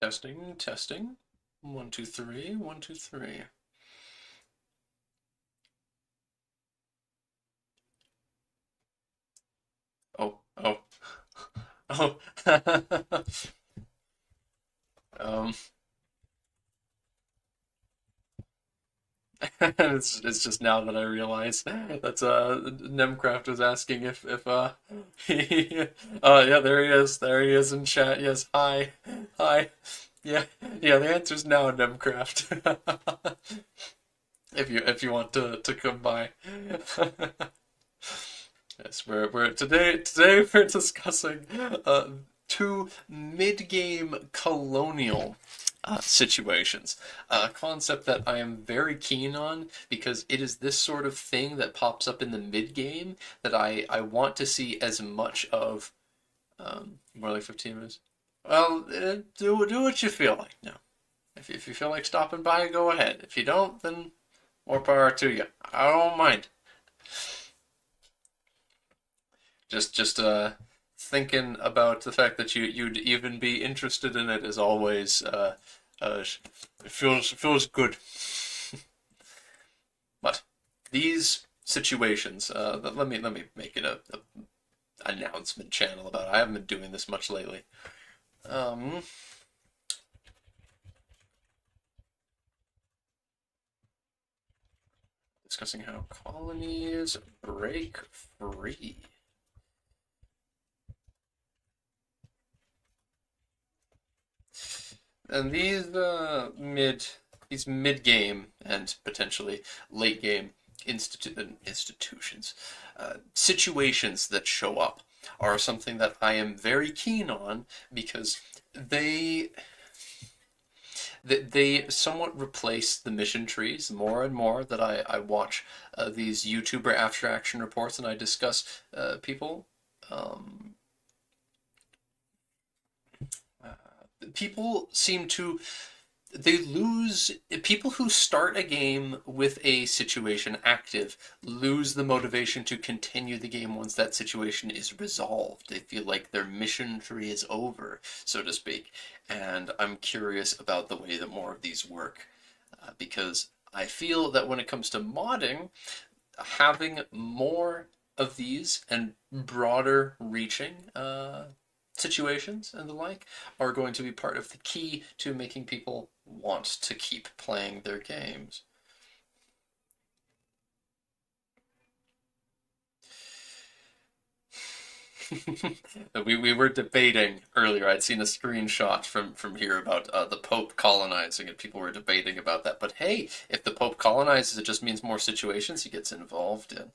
Testing, testing. 1, 2, 3, 1, 2, 3. Oh, oh, oh. um, it's just now that I realize that Nemcraft was asking if yeah, there he is in chat. Yes, hi, yeah, yeah, the answer's now, Nemcraft. If you want to come by. Yes, we're today we're discussing two mid-game colonial situations. A concept that I am very keen on because it is this sort of thing that pops up in the mid-game that I want to see as much of. More like 15 minutes. Well, do what you feel like. No, if you feel like stopping by, go ahead. If you don't, then more power to you. I don't mind. Just thinking about the fact that you'd even be interested in it is always it feels good. But these situations, let me make it a announcement channel about it. I haven't been doing this much lately. Um, Discussing how colonies break free. And these mid game and potentially late game institutions situations that show up are something that I am very keen on because they they somewhat replace the mission trees more and more that I watch these YouTuber after action reports and I discuss people um, uh, people seem to they lose people who start a game with a situation active lose the motivation to continue the game once that situation is resolved. They feel like their mission tree is over, so to speak. And I'm curious about the way that more of these work because I feel that when it comes to modding, having more of these and broader reaching situations and the like are going to be part of the key to making people want to keep playing their games. we were debating earlier. I'd seen a screenshot from here about the Pope colonizing, and people were debating about that. But hey, if the Pope colonizes, it just means more situations he gets involved in.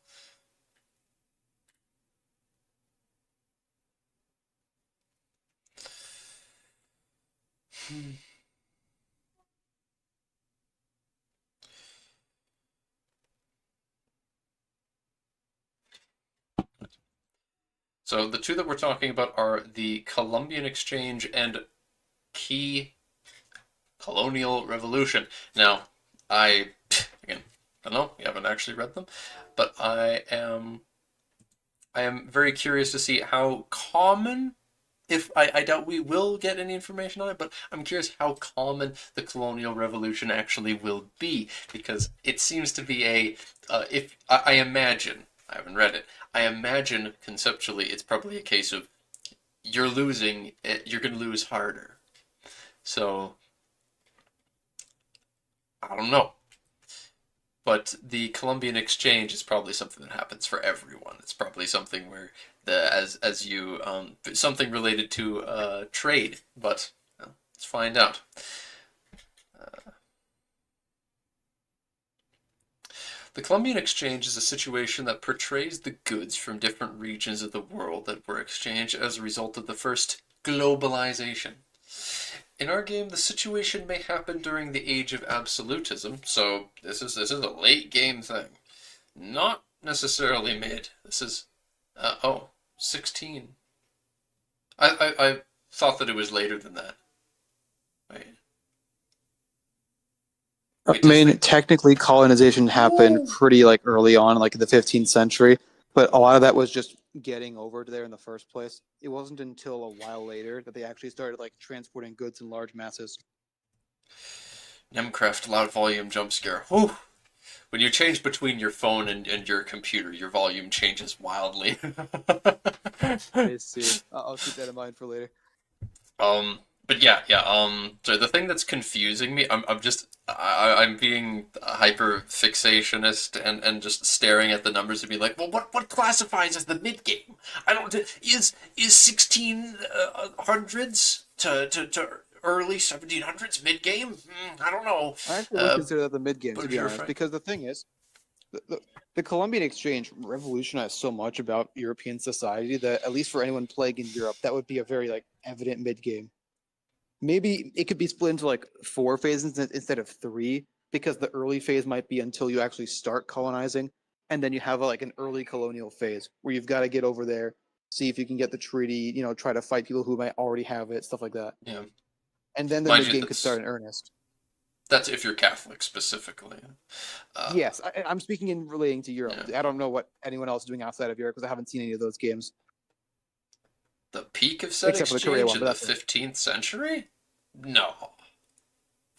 So the two that we're talking about are the Columbian Exchange and Key Colonial Revolution. Now, I again, I don't know, you haven't actually read them, but I am very curious to see how common. If I doubt we will get any information on it, but I'm curious how common the colonial revolution actually will be because it seems to be a. If I imagine, I haven't read it. I imagine conceptually, it's probably a case of you're losing, you're going to lose harder. So I don't know. But the Columbian Exchange is probably something that happens for everyone. It's probably something where the as you something related to trade. But let's find out. The Columbian Exchange is a situation that portrays the goods from different regions of the world that were exchanged as a result of the first globalization. In our game, the situation may happen during the age of absolutism, so this is a late game thing. Not necessarily mid. This is oh, 16. I thought that it was later than that. Wait. I Wait, does mean, the technically, colonization happened Ooh. pretty like early on, like in the 15th century, but a lot of that was just getting over to there in the first place. It wasn't until a while later that they actually started like transporting goods in large masses. Nemcraft loud volume jump scare. Whew. When you change between your phone and your computer, your volume changes wildly. I see. I'll keep that in mind for later. But yeah, yeah. So the thing that's confusing me, I'm being hyper fixationist and just staring at the numbers and be like, well, what classifies as the mid game? I don't is 1600s to early 1700s mid game? I don't know. I actually would Uh, consider that the mid game, but to if be you're honest, Frank, because the thing is, the Columbian Exchange revolutionized so much about European society that at least for anyone playing in Europe, that would be a very like evident mid game. Maybe it could be split into like 4 phases instead of 3, because the early phase might be until you actually start colonizing, and then you have like an early colonial phase where you've got to get over there, see if you can get the treaty, try to fight people who might already have it, stuff like that. yeah, And then the mind mid you, game could start in earnest. that's if you're Catholic specifically. Uh, Yes, I'm speaking in relating to Europe. yeah. I don't know what anyone else is doing outside of Europe because I haven't seen any of those games The peak of said except for the Korea exchange one, in but the that's it. 15th century? No.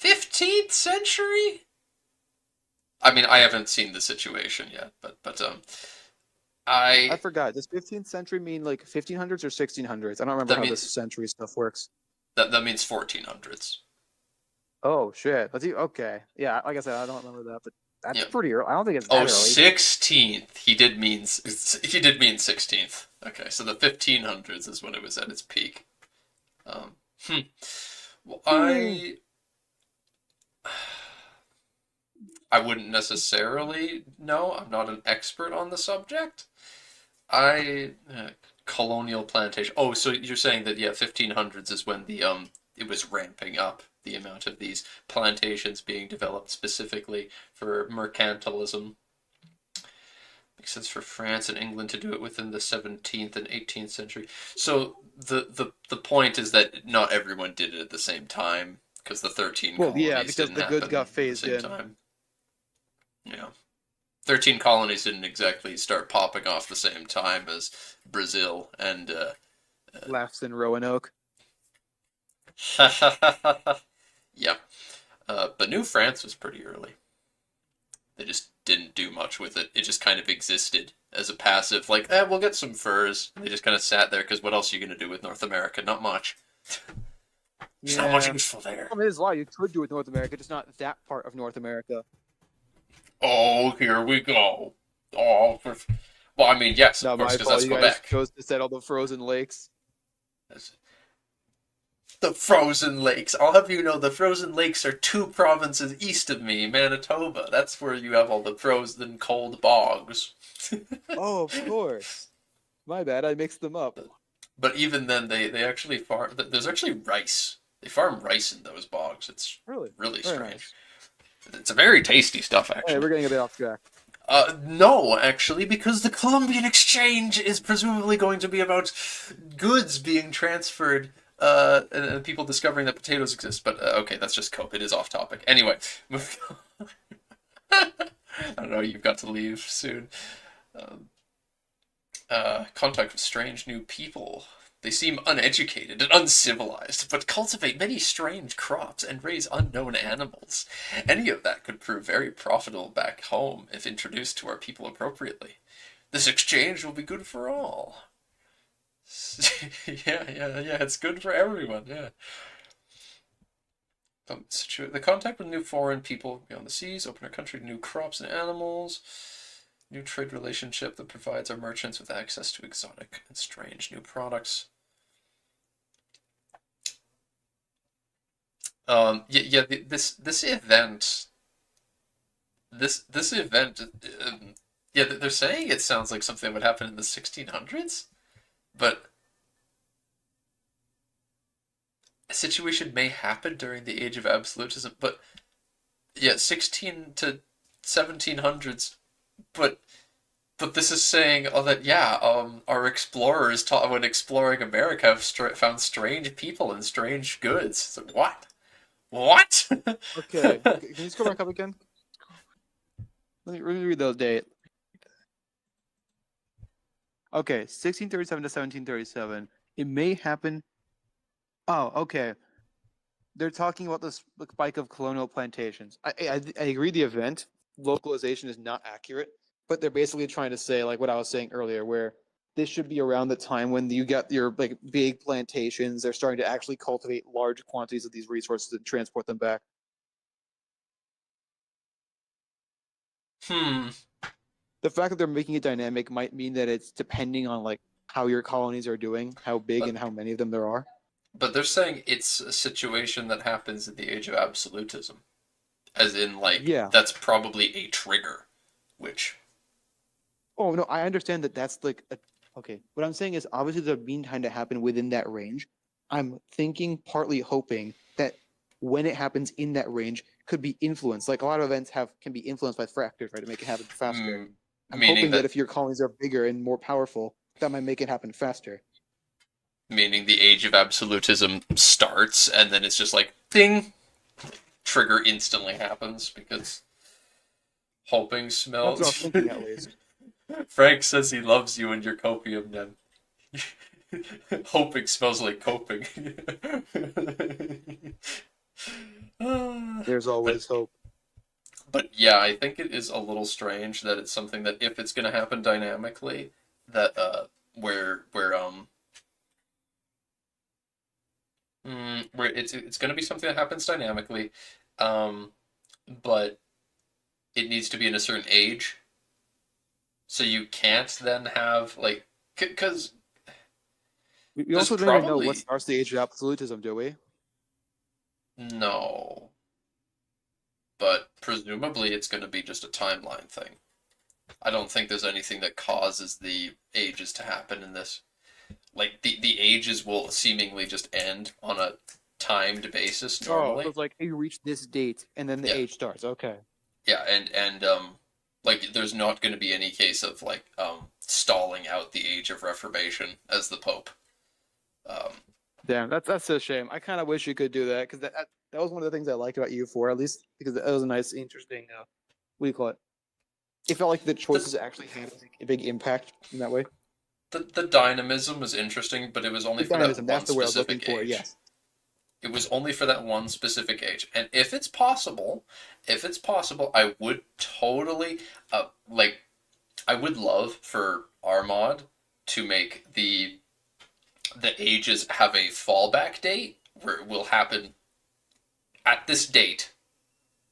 15th century? I mean, I haven't seen the situation yet, but I I forgot. Does 15th century mean like 1500s or 1600s? I don't remember that how mean this century stuff works. that means 1400s. Oh shit. Okay. Yeah, like I said, I don't remember that, but that's Yeah. pretty early. I don't think it's Oh, that early. 16th. He did mean 16th. Okay, so the 1500s is when it was at its peak. Um, hmm. Well, Hmm. I wouldn't necessarily know. I'm not an expert on the subject. I colonial plantation. Oh, so you're saying that yeah, 1500s is when the it was ramping up the amount of these plantations being developed specifically for mercantilism. Makes sense for France and England to do it within the 17th and 18th century. So the point is that not everyone did it at the same time because the 13 Well, yeah, colonies because didn't the goods got happen at the phased same in. time. Yeah. 13 colonies didn't exactly start popping off the same time as Brazil and Laughs in Roanoke. yeah. But New France was pretty early. They just didn't do much with it. It just kind of existed as a passive, like, we'll get some furs. They just kind of sat there because what else are you going to do with North America? Not much. There's not much Yeah. useful there. I mean, there's a lot you could do with North America, just not that part of North America. Oh, here we go. Oh, well, I mean, yes, of Not course, my because fault. that's You guys Quebec. chose to settle the frozen lakes. That's the frozen lakes. I'll have you know the frozen lakes are 2 provinces east of me, Manitoba. That's where you have all the frozen cold bogs. Oh, of course. My bad. I mixed them up. But even then, they actually farm. There's actually rice. They farm rice in those bogs. It's Really? really Very strange. nice. It's a very tasty stuff, Hey, actually. we're getting a bit off track. No, actually, because the Columbian Exchange is presumably going to be about goods being transferred, and people discovering that potatoes exist. But okay, that's just cope. It is off topic. Anyway, moving on. I don't know. You've got to leave soon. Um, Contact with strange new people. They seem uneducated and uncivilized, but cultivate many strange crops and raise unknown animals. Any of that could prove very profitable back home if introduced to our people appropriately. This exchange will be good for all. Yeah, it's good for everyone, yeah. The contact with new foreign people beyond the seas, open our country to new crops and animals. New trade relationship that provides our merchants with access to exotic and strange new products. Yeah. This event, this event, yeah, they're saying it sounds like something that would happen in the 1600s, but a situation may happen during the age of absolutism. But yeah, 16 to 1700s, but this is saying that yeah, our explorers taught when exploring America have found strange people and strange goods. So what? What? Okay. Can you scroll back up again? Let me read those dates. Okay, 1637 to 1737. It may happen. Oh, okay. They're talking about this spike of colonial plantations. I agree the event localization is not accurate, but they're basically trying to say like what I was saying earlier, where this should be around the time when you got your like big plantations. They're starting to actually cultivate large quantities of these resources and transport them back. Hmm. The fact that they're making it dynamic might mean that it's depending on like how your colonies are doing, how big But and how many of them there are. but they're saying it's a situation that happens in the age of absolutism, as in like Yeah. that's probably a trigger, which Oh no, I understand that that's like okay. What I'm saying is obviously the mean time to happen within that range. I'm thinking, partly hoping that when it happens in that range could be influenced. Like a lot of events have can be influenced by factors, right, to make it happen faster. mm, I'm meaning hoping that that if your colonies are bigger and more powerful, that might make it happen faster. meaning the age of absolutism starts and then it's just like ding, trigger instantly happens because hoping That's what I was smells. thinking at least. Frank says he loves you and your copium then. Hoping smells like coping. There's but always hope. but yeah, I think it is a little strange that it's something that if it's going to happen dynamically, that where it's going to be something that happens dynamically, um, but it needs to be in a certain age, so you can't then have like because We there's also don't even know what probably starts the age of absolutism, do we? no, but presumably it's going to be just a timeline thing. I don't think there's anything that causes the ages to happen in this. Like the ages will seemingly just end on a timed basis Oh, so normally. it's like you reach this date and then the Yeah, age starts. Okay. yeah, and like there's not going to be any case of like stalling out the age of Reformation as the Pope. Um, Damn, that's a shame. I kind of wish you could do that because that was one of the things I liked about U4, at least because it was a nice, interesting. What do you call it? It felt like the the choices actually had a big impact in that way. the dynamism was interesting, but it was only The for that dynamism, that's one the word I was looking specific for. age. Yes. It was only for that one specific age. And if it's possible, I would totally like I would love for our mod to make the ages have a fallback date where it will happen at this date.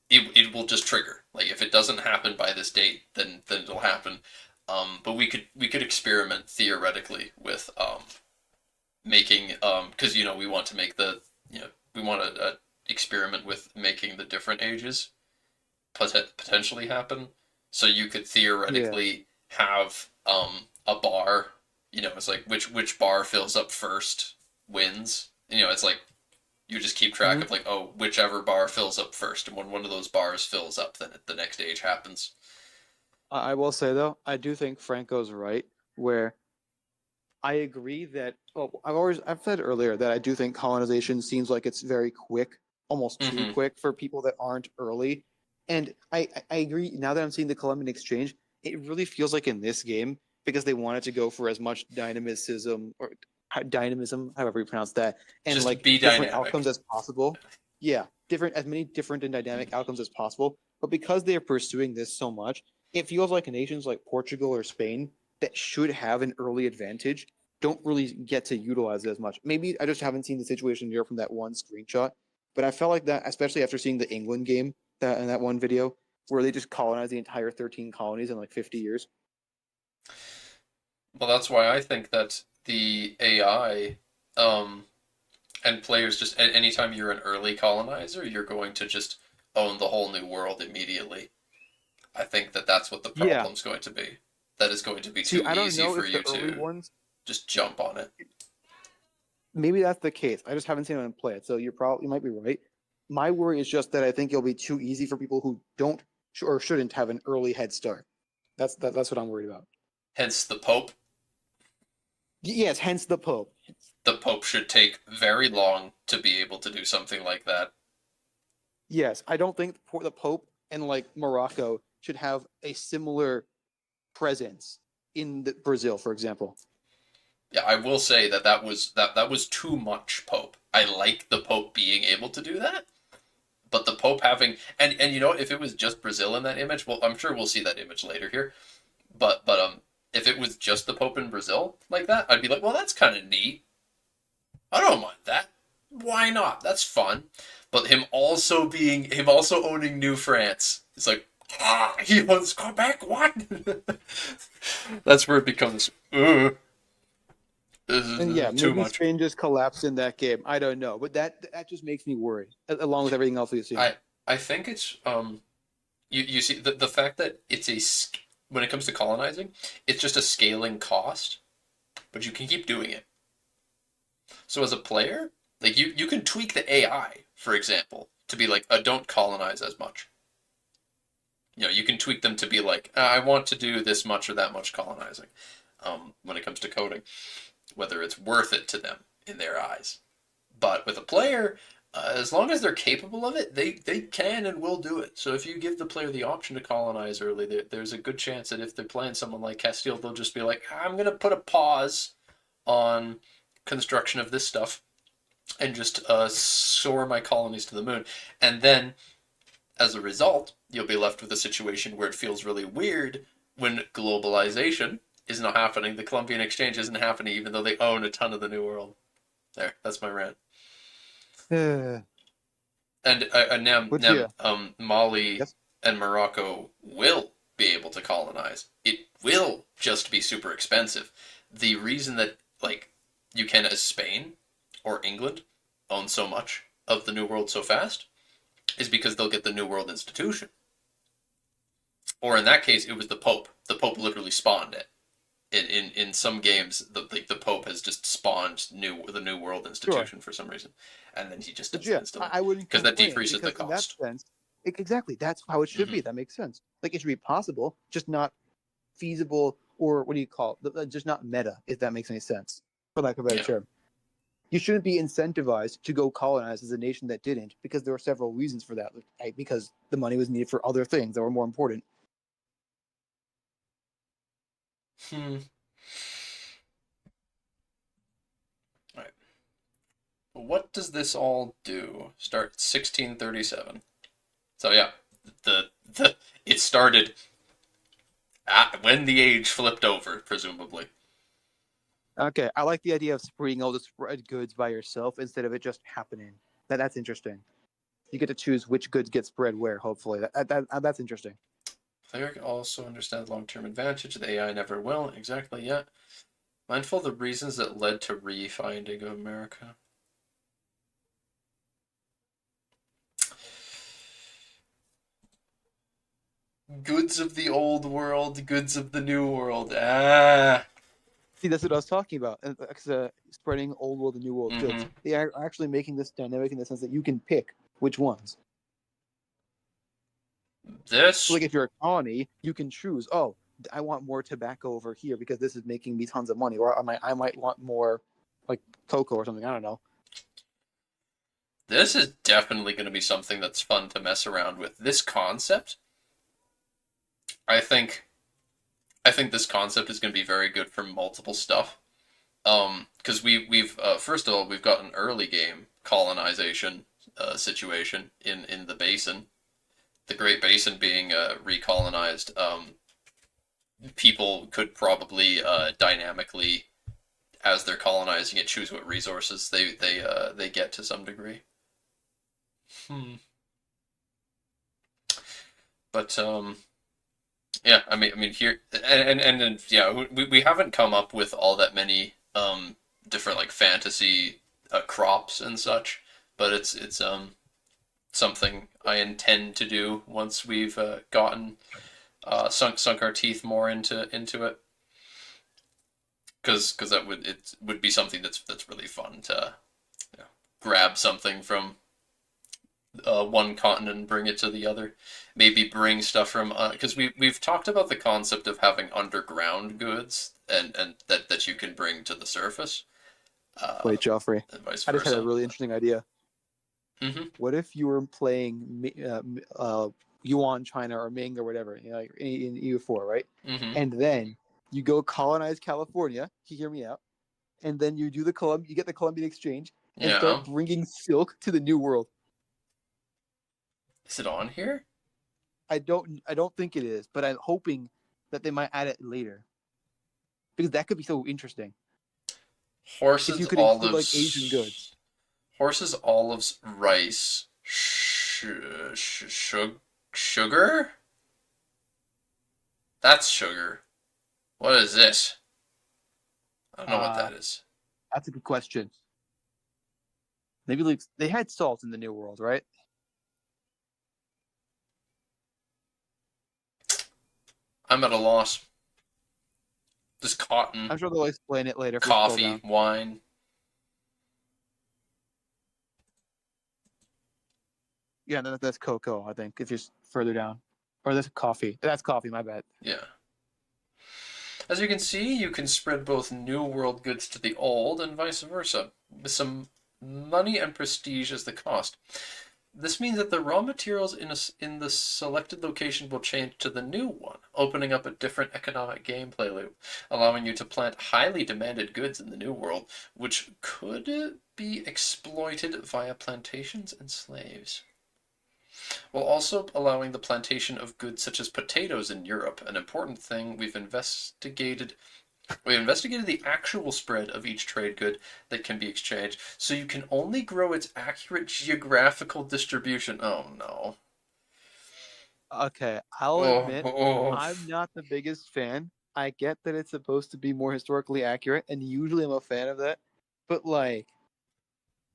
It will just trigger. Like if it doesn't happen by this date, then it'll happen. But we could experiment theoretically with making because we want to make the we want to experiment with making the different ages potentially happen. So you could Yeah. theoretically have a bar. It's like which bar fills up first wins. It's like you just keep track Hmm. of like whichever bar fills up first, and when one of those bars fills up, then the next age happens. I will say though, I do think Franco's right. Where I agree that I've said earlier that I do think colonization seems like it's very quick, almost too Mm-hmm. quick for people that aren't early. And I agree now that I'm seeing the Columbian Exchange, it really feels like in this game, because they wanted to go for as much dynamism, however you pronounce that, and Just like be different dynamic. outcomes as possible. Yeah, different as many different and dynamic outcomes as possible. But because they are pursuing this so much, it feels like nations like Portugal or Spain that should have an early advantage don't really get to utilize it as much. Maybe I just haven't seen the situation in Europe from that one screenshot, but I felt like that, especially after seeing the England game that in that one video where they just colonized the entire 13 colonies in like 50 years. Well, that's why I think that the AI um, and players just anytime you're an early colonizer, you're going to just own the whole new world immediately. I think that that's what the Yeah. problem's going to be. That is going to be See, too I don't easy know for if the you early to ones, just jump on it. maybe that's the case. I just haven't seen them play it. So you might be right. My worry is just that I think it'll be too easy for people who don't or shouldn't have an early head start. That's what I'm worried about. Hence, the Pope. Yes, hence the Pope. The Pope should take very long to be able to do something like that. Yes, I don't think the Pope and like Morocco should have a similar presence in Brazil, for example. Yeah, I will say that was too much Pope. I like the Pope being able to do that, but the Pope having and you know if it was just Brazil in that image, well, I'm sure we'll see that image later here. But if it was just the Pope in Brazil like that, I'd be like, well, that's kind of neat. I don't mind that. Why not? That's fun. But him also owning New France. It's like, he wants Quebec. What? That's where it becomes, this And yeah, is too maybe much. Spain just collapsed in that game. I don't know, but that just makes me worry, along with everything else we've seen. I think it's you see the fact that when it comes to colonizing, it's just a scaling cost, but you can keep doing it. So as a player, like you can tweak the AI, for example, to be like, don't colonize as much. You know, you can tweak them to be like, I want to do this much or that much colonizing. When it comes to coding, whether it's worth it to them in their eyes. But with a player, as long as they're capable of it, they can and will do it. So if you give the player the option to colonize early, there's a good chance that if they're playing someone like Castile, they'll just be like, I'm going to put a pause on construction of this stuff and just soar my colonies to the moon. And then, as a result, you'll be left with a situation where it feels really weird when globalization is not happening. The Columbian Exchange isn't happening, even though they own a ton of the New World. There, that's my rant. Uh, And but yeah, Mali yes, and Morocco will be able to colonize. It will just be super expensive. The reason that like you can as Spain or England own so much of the New World so fast is because they'll get the New World institution. Or in that case, it was the Pope. The Pope literally spawned it. In some games, the Pope has just spawned the New World sure. institution for some reason, and then he just But does it yeah, instantly I wouldn't because that complain decreases the because in that cost. sense, exactly, that's how it should Hmm. be. That makes sense. Like it should be possible, just not feasible, or what do you call it? Just not meta, if that makes any sense, for lack of a better Yeah. term. You shouldn't be incentivized to go colonize as a nation that didn't, because there were several reasons for that. Right? Because the money was needed for other things that were more important. Hmm. All right. What does this all do? Start 1637. So yeah, the it started when the age flipped over, presumably. Okay, I like the idea of spreading all the spread goods by yourself instead of it just happening. That's interesting. You get to choose which goods get spread where. Hopefully, that's interesting. Player also understands long-term advantage. The AI never will. Exactly. Yeah. Mindful of the reasons that led to refinding of America. Goods of the old world, goods of the new world. Ah. See, that's what I was talking about. Spreading old world and new world goods. Mm-hmm. They are actually making this dynamic in the sense that you can pick which ones. So, This like, if you're a colony, you can choose. Oh, I want more tobacco over here because this is making me tons of money, or I might want more, like cocoa or something. I don't know. this is definitely going to be something that's fun to mess around with. This concept, I think, I think this concept is going to be very good for multiple stuff. Because we've first of all we've got an early game colonization situation in the basin, the Great Basin being recolonized. People could probably dynamically, as they're colonizing it, choose what resources they get to some degree. Hmm. But yeah, I mean here and yeah, we haven't come up with all that many different like fantasy crops and such, but it's something I intend to do once we've gotten sunk our teeth more into it, because it would be something that's really fun to you know, grab something from one continent and bring it to the other. Maybe bring stuff from because we've talked about the concept of having underground goods and that you can bring to the surface, Wait, Joffrey, and vice I just had a versa. really interesting idea. Mm-hmm. What if you were playing Yuan China or Ming or whatever, like in EU4, right? Mm-hmm. And then You go colonize California. You hear me out, and then you do you get the Columbian Exchange and Yeah. start bringing silk to the New World. Is it on here? I don't think it is, but I'm hoping that they might add it later because that could be so interesting if you Horses, could include like Asian goods. olives. Horses, olives, rice. Sugar? That's sugar. What is this? I don't know what Uh that is. that's a good question. Maybe like they had salt in the New World, right? I'm at a loss. Just cotton, I'm sure they'll explain it later if we scroll coffee, down. wine. Yeah, that's cocoa, I think, if you're further down. Or that's coffee. That's coffee, my bad. Yeah. As you can see, you can spread both New World goods to the Old and vice versa, with some money and prestige as the cost. This means that the raw materials in the selected location will change to the new one, opening up a different economic gameplay loop, allowing you to plant highly demanded goods in the New World, which could be exploited via plantations and slaves, while also allowing the plantation of goods such as potatoes in Europe. An important thing we investigated the actual spread of each trade good that can be exchanged, so you can only grow its accurate geographical distribution. Oh no. Okay, I'll Oh, admit, oh. I'm not the biggest fan. I get that it's supposed to be more historically accurate, and usually I'm a fan of that. But like,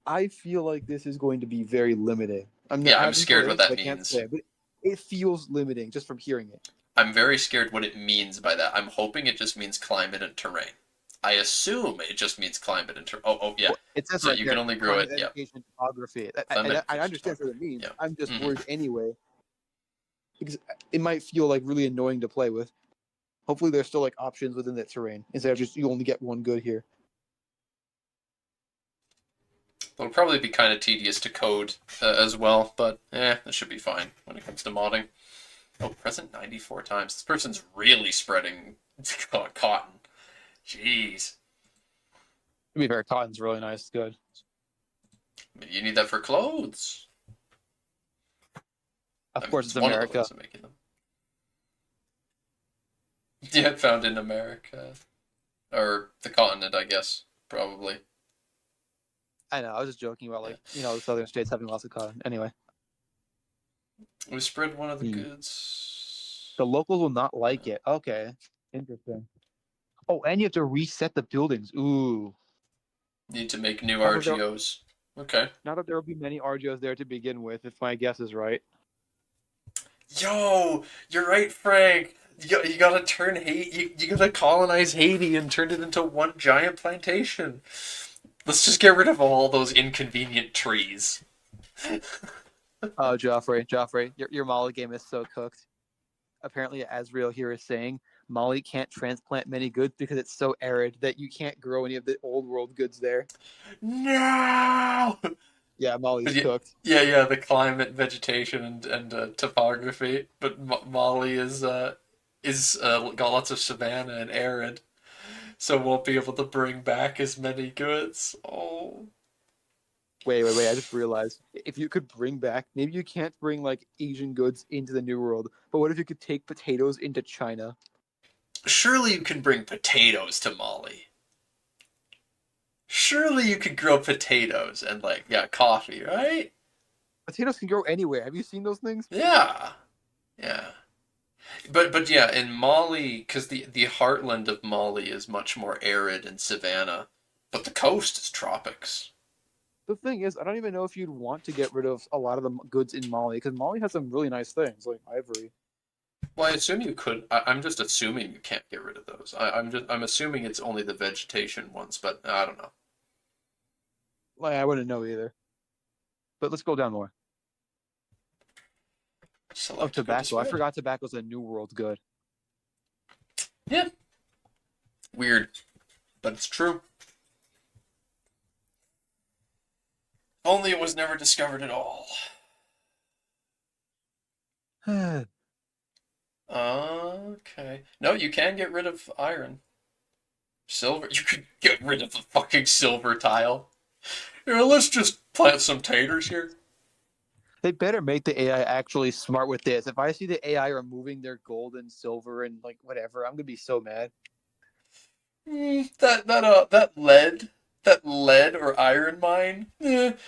I feel like this is going to be very limiting. Yeah, I I'm haven't scared played what it, so that I can't means. say. But it feels limiting just from hearing it. I'm very scared what it means by that. I'm hoping it just means climate and terrain. I assume it just means climate and terrain. Oh, yeah. Well, it says So right you can there, only grow climate, it, yeah. education, topography. Climate, I understand what it photography. means. Yeah. I'm just Mm-hmm. worried anyway because it might feel like really annoying to play with. Hopefully, there's still like options within that terrain instead of just you only get one good here. It'll probably be kind of tedious to code as well, but it should be fine when it comes to modding. Oh, present 94 times. This person's really spreading cotton. Jeez. To be fair, cotton's really nice. It's good. You need that for clothes. Of I mean, course, it's it's one of the America. ways of making them. Yeah, found in America. Or the continent, I guess. Probably. I know. I was just joking about Yeah. the southern states having lots of cotton. Anyway, We spread one of the the goods. locals will not like it. Okay, interesting. Oh, and you have to reset the buildings. Ooh. Need to make new Not that there, RGOs. Okay. not that there will be many RGOs there to begin with, if my guess is right. Yo, you're right, Frank. You gotta turn Haiti. You gotta colonize Haiti and turn it into one giant plantation. Let's just get rid of all those inconvenient trees. Oh, Joffrey, your Mali game is so cooked. Apparently, Azriel here is saying Mali can't transplant many goods because it's so arid that you can't grow any of the old world goods there. No. Yeah, Mali's Yeah, cooked. yeah, the climate, vegetation, and topography. But Mali is got lots of savanna and arid, so won't be able to bring back as many goods. Oh, Wait. I just realized if you could bring back, maybe you can't bring like Asian goods into the New World, but what if you could take potatoes into China? surely you can bring potatoes to Mali. Surely you could grow potatoes and coffee, right? Potatoes can grow anywhere. Have you seen those things? Yeah, yeah. But yeah, in Mali, because the heartland of Mali is much more arid and savanna, but the coast is tropics. The thing is, I don't even know if you'd want to get rid of a lot of the goods in Mali because Mali has some really nice things like ivory. Well, I assume you could. I'm just assuming you can't get rid of those. I'm assuming it's only the vegetation ones, but I don't know. Like I wouldn't know either. But let's go down more. Oh, Select good to tobacco. I spread. forgot tobacco's a New World good. Yeah, weird, but it's true. Only it was never discovered at all. Okay. No, you can get rid of iron. Silver. You could get rid of the fucking silver tile. Here, let's just plant some taters here. They better make the AI actually smart with this. If I see the AI removing their gold and silver and like whatever, I'm gonna be so mad. That lead or iron mine. I'm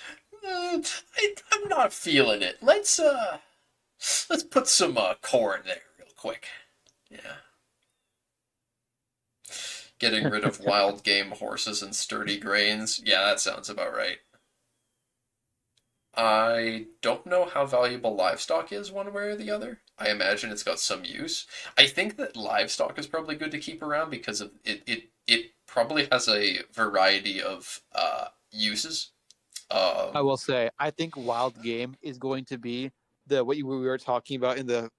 not feeling it. Let's put some corn there real quick. Yeah. Getting rid of wild game horses and sturdy grains. Yeah, that sounds about right. I don't know how valuable livestock is one way or the other. I imagine it's got some use. I think that livestock is probably good to keep around because of it probably has a variety of uses. I Um, will say, I think wild game is going to be the what we were talking about in the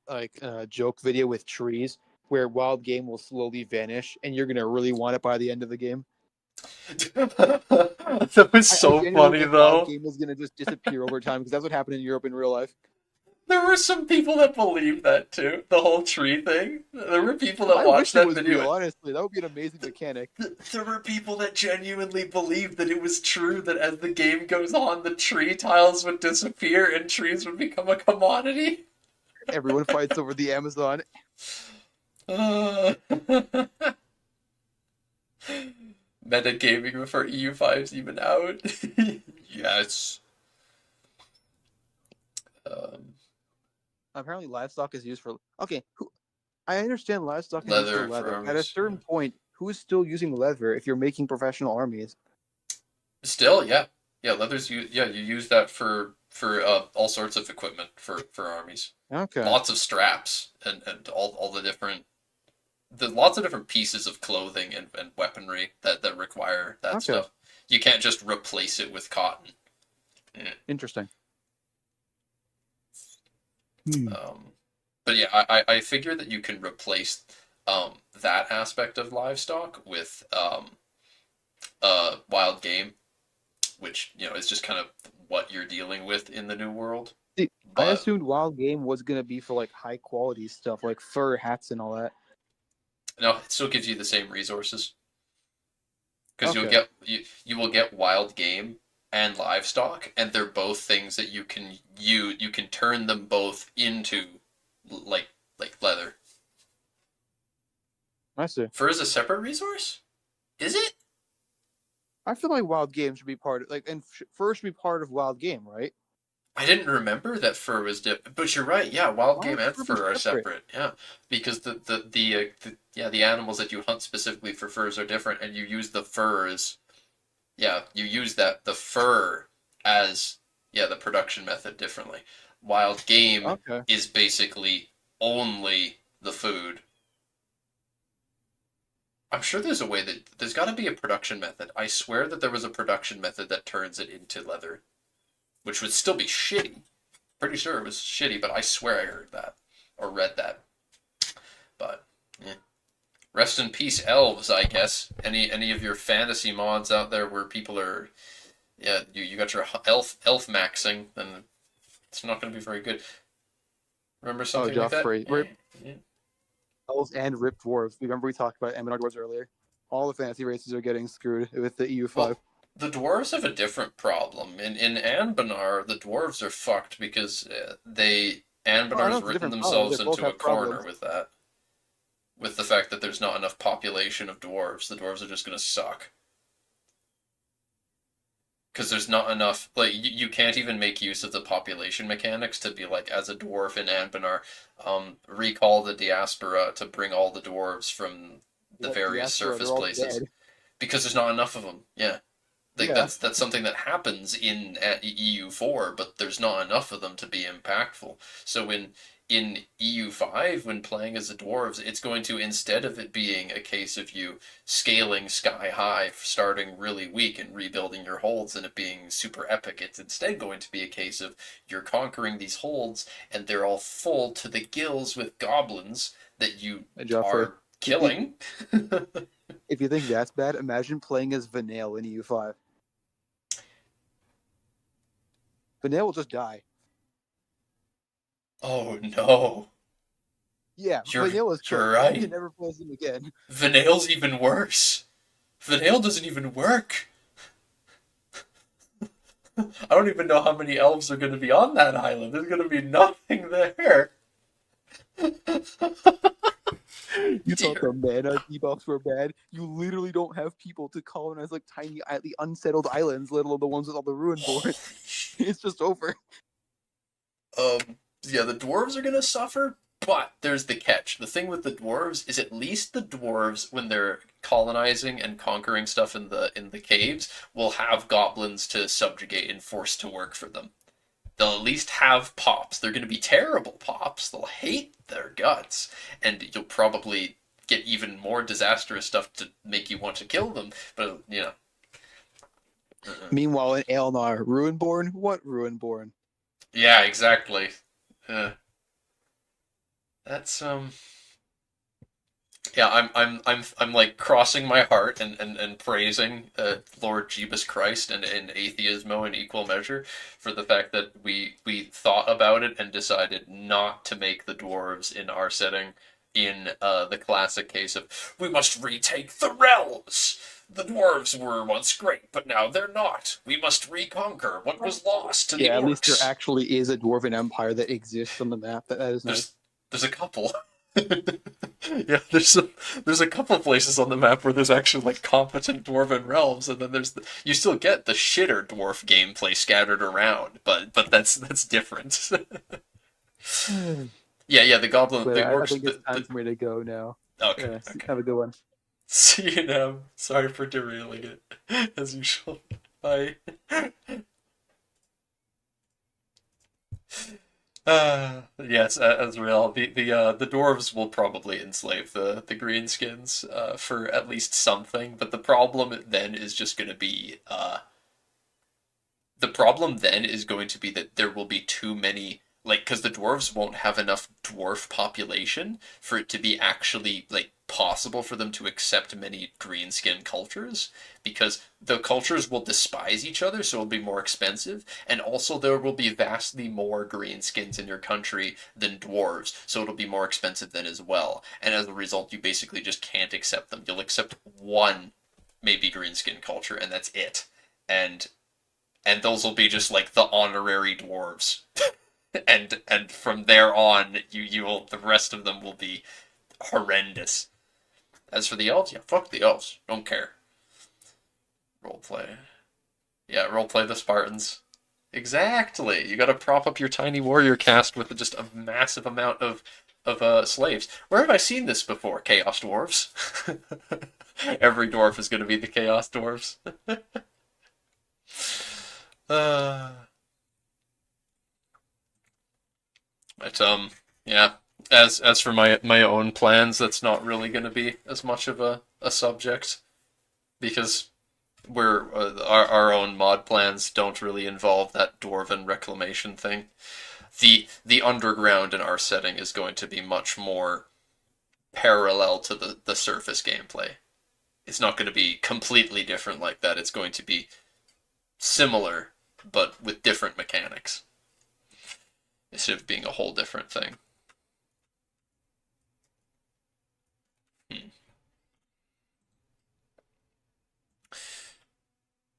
joke video with trees, where wild game will slowly vanish, and you're gonna really want it by the end of the game. that was I so genuinely funny think wild though. game is gonna just disappear over time because that's what happened in Europe in real life. There were some people that believed that too. The whole tree thing. There were people that I watched wish it that was video. real. Honestly, that would be an amazing mechanic. There were people that genuinely believed that it was true that as the game goes on, the tree tiles would disappear and trees would become a commodity. Everyone fights over the Amazon. Uh, Metagaming before EU5's even out. Yes. Um, Apparently, livestock is used for. Okay, I understand livestock is used for leather for leather. At a armies. certain point, who's still using leather if you're making professional armies? Still, yeah, yeah. Leathers. You use that for all sorts of equipment for armies. Okay, Lots of straps and all the different there's lots of different pieces of clothing and weaponry that require that okay, stuff. You can't just replace it with cotton. Yeah. interesting. Hmm. Um, but yeah, I figure that you can replace that aspect of livestock with wild game, which is just kind of what you're dealing with in the new world. See, I But assumed wild game was gonna be for like high quality stuff, like fur hats and all that. no, it still gives you the same resources because Okay, you will get wild game and livestock, and they're both things that you can turn them both into like leather. I see. Fur is a separate resource? Is it? I feel like wild game should be part of like, and fur should be part of wild game, right? I didn't remember that fur was different, but you're right. Yeah, wild Why game would and fur be fur are separate? separate. Yeah, because the animals that you hunt specifically for furs are different, and you use the furs. Yeah, you use the fur as the production method differently. Wild game Okay, is basically only the food. I'm sure there's a way that there's got to be a production method. I swear that there was a production method that turns it into leather, which would still be shitty. Pretty sure it was shitty, but I swear I heard that or read that. But yeah. Rest in peace, elves. I guess any of your fantasy mods out there where people are you got your elf maxing, then it's not going to be very good. Remember oh, something like that? Joffrey, Yeah. Yeah. elves and ripped dwarves. Remember we talked about Eminar dwarves earlier. All the fantasy races are getting screwed with the EU5. Well, the dwarves have a different problem. In Anbanar, the dwarves are fucked because Oh, I know Anbanar's it's a written different power. They themselves both into a have corner problems. with that. With the fact that there's not enough population of dwarves, the dwarves are just going to suck. Because there's not enough, like, you can't even make use of the population mechanics to be like, as a dwarf in Anbanar, recall the diaspora to bring all the dwarves from the What various diaspora? surface They're all places. dead. Because there's not enough of them, yeah. Like Yeah. that's something that happens in at EU4, but there's not enough of them to be impactful. So in EU5, when playing as the dwarves, it's going to, instead of it being a case of you scaling sky high, starting really weak and rebuilding your holds and it being super epic, it's instead going to be a case of you're conquering these holds and they're all full to the gills with goblins that you And Joffrey, are i- i- killing. if you think that's bad, imagine playing as Vanale in EU5. Vanale will just die. Oh no. Yeah, You're Vanilla is you're killed. You right. can never play as him again. Vanille's even worse. Vanille doesn't even work. I don't even know how many elves are going to be on that island. There's going to be nothing there. You thought Dear. the mana debuffs were bad. You literally don't have people to colonize like tiny, the unsettled islands, let alone the ones with all the ruin board. It's just over. Yeah, the dwarves are gonna suffer, but there's the catch. The thing with the dwarves is at least the dwarves, when they're colonizing and conquering stuff in the caves, will have goblins to subjugate and force to work for them. They'll at least have pops. They're gonna be terrible pops. They'll hate their guts, and you'll probably get even more disastrous stuff to make you want to kill them. But you know, Meanwhile, in Elnar, Ruinborn? What Ruinborn? yeah, exactly. Uh, that's Yeah, I'm like crossing my heart and praising Lord Jeebus Christ and atheismo in equal measure for the fact that we thought about it and decided not to make the dwarves in our setting in the classic case of we must retake the realms. The dwarves were once great, but now they're not. We must reconquer what was lost to the Yeah, at least there orcs. actually is a dwarven empire that exists on the map. That is nice. There's a couple. Yeah, there's a couple places on the map where there's actually like competent dwarven realms, and then you still get the shitter dwarf gameplay scattered around, but that's different. Yeah, the goblin, But the I orcs, think it's time for me to go now. okay, okay. Have a good one. See you now. Sorry for derailing it, as usual. Bye. Yes, as real. The dwarves will probably enslave the greenskins for at least something, but the problem then is going to be that there will be too many, like, because the dwarves won't have enough dwarf population for it to be actually like possible for them to accept many greenskin cultures, because the cultures will despise each other, so it'll be more expensive, and also there will be vastly more greenskins in your country than dwarves, so it'll be more expensive then as well, and as a result you basically just can't accept them. You'll accept one maybe greenskin culture and that's it, and those will be just like the honorary dwarves. And from there on, you will the rest of them will be horrendous. As for the elves, yeah, fuck the elves. Don't care. Roleplay. Yeah, roleplay the Spartans. Exactly. You got to prop up your tiny warrior caste with just a massive amount of slaves. Where have I seen this before? Chaos dwarves. Every dwarf is going to be the chaos dwarves. uh, But yeah. As for my own plans, that's not really going to be as much of a subject because our own mod plans don't really involve that dwarven reclamation thing. The underground in our setting is going to be much more parallel to the surface gameplay. It's not going to be completely different like that. It's going to be similar, but with different mechanics instead of being a whole different thing. Hmm.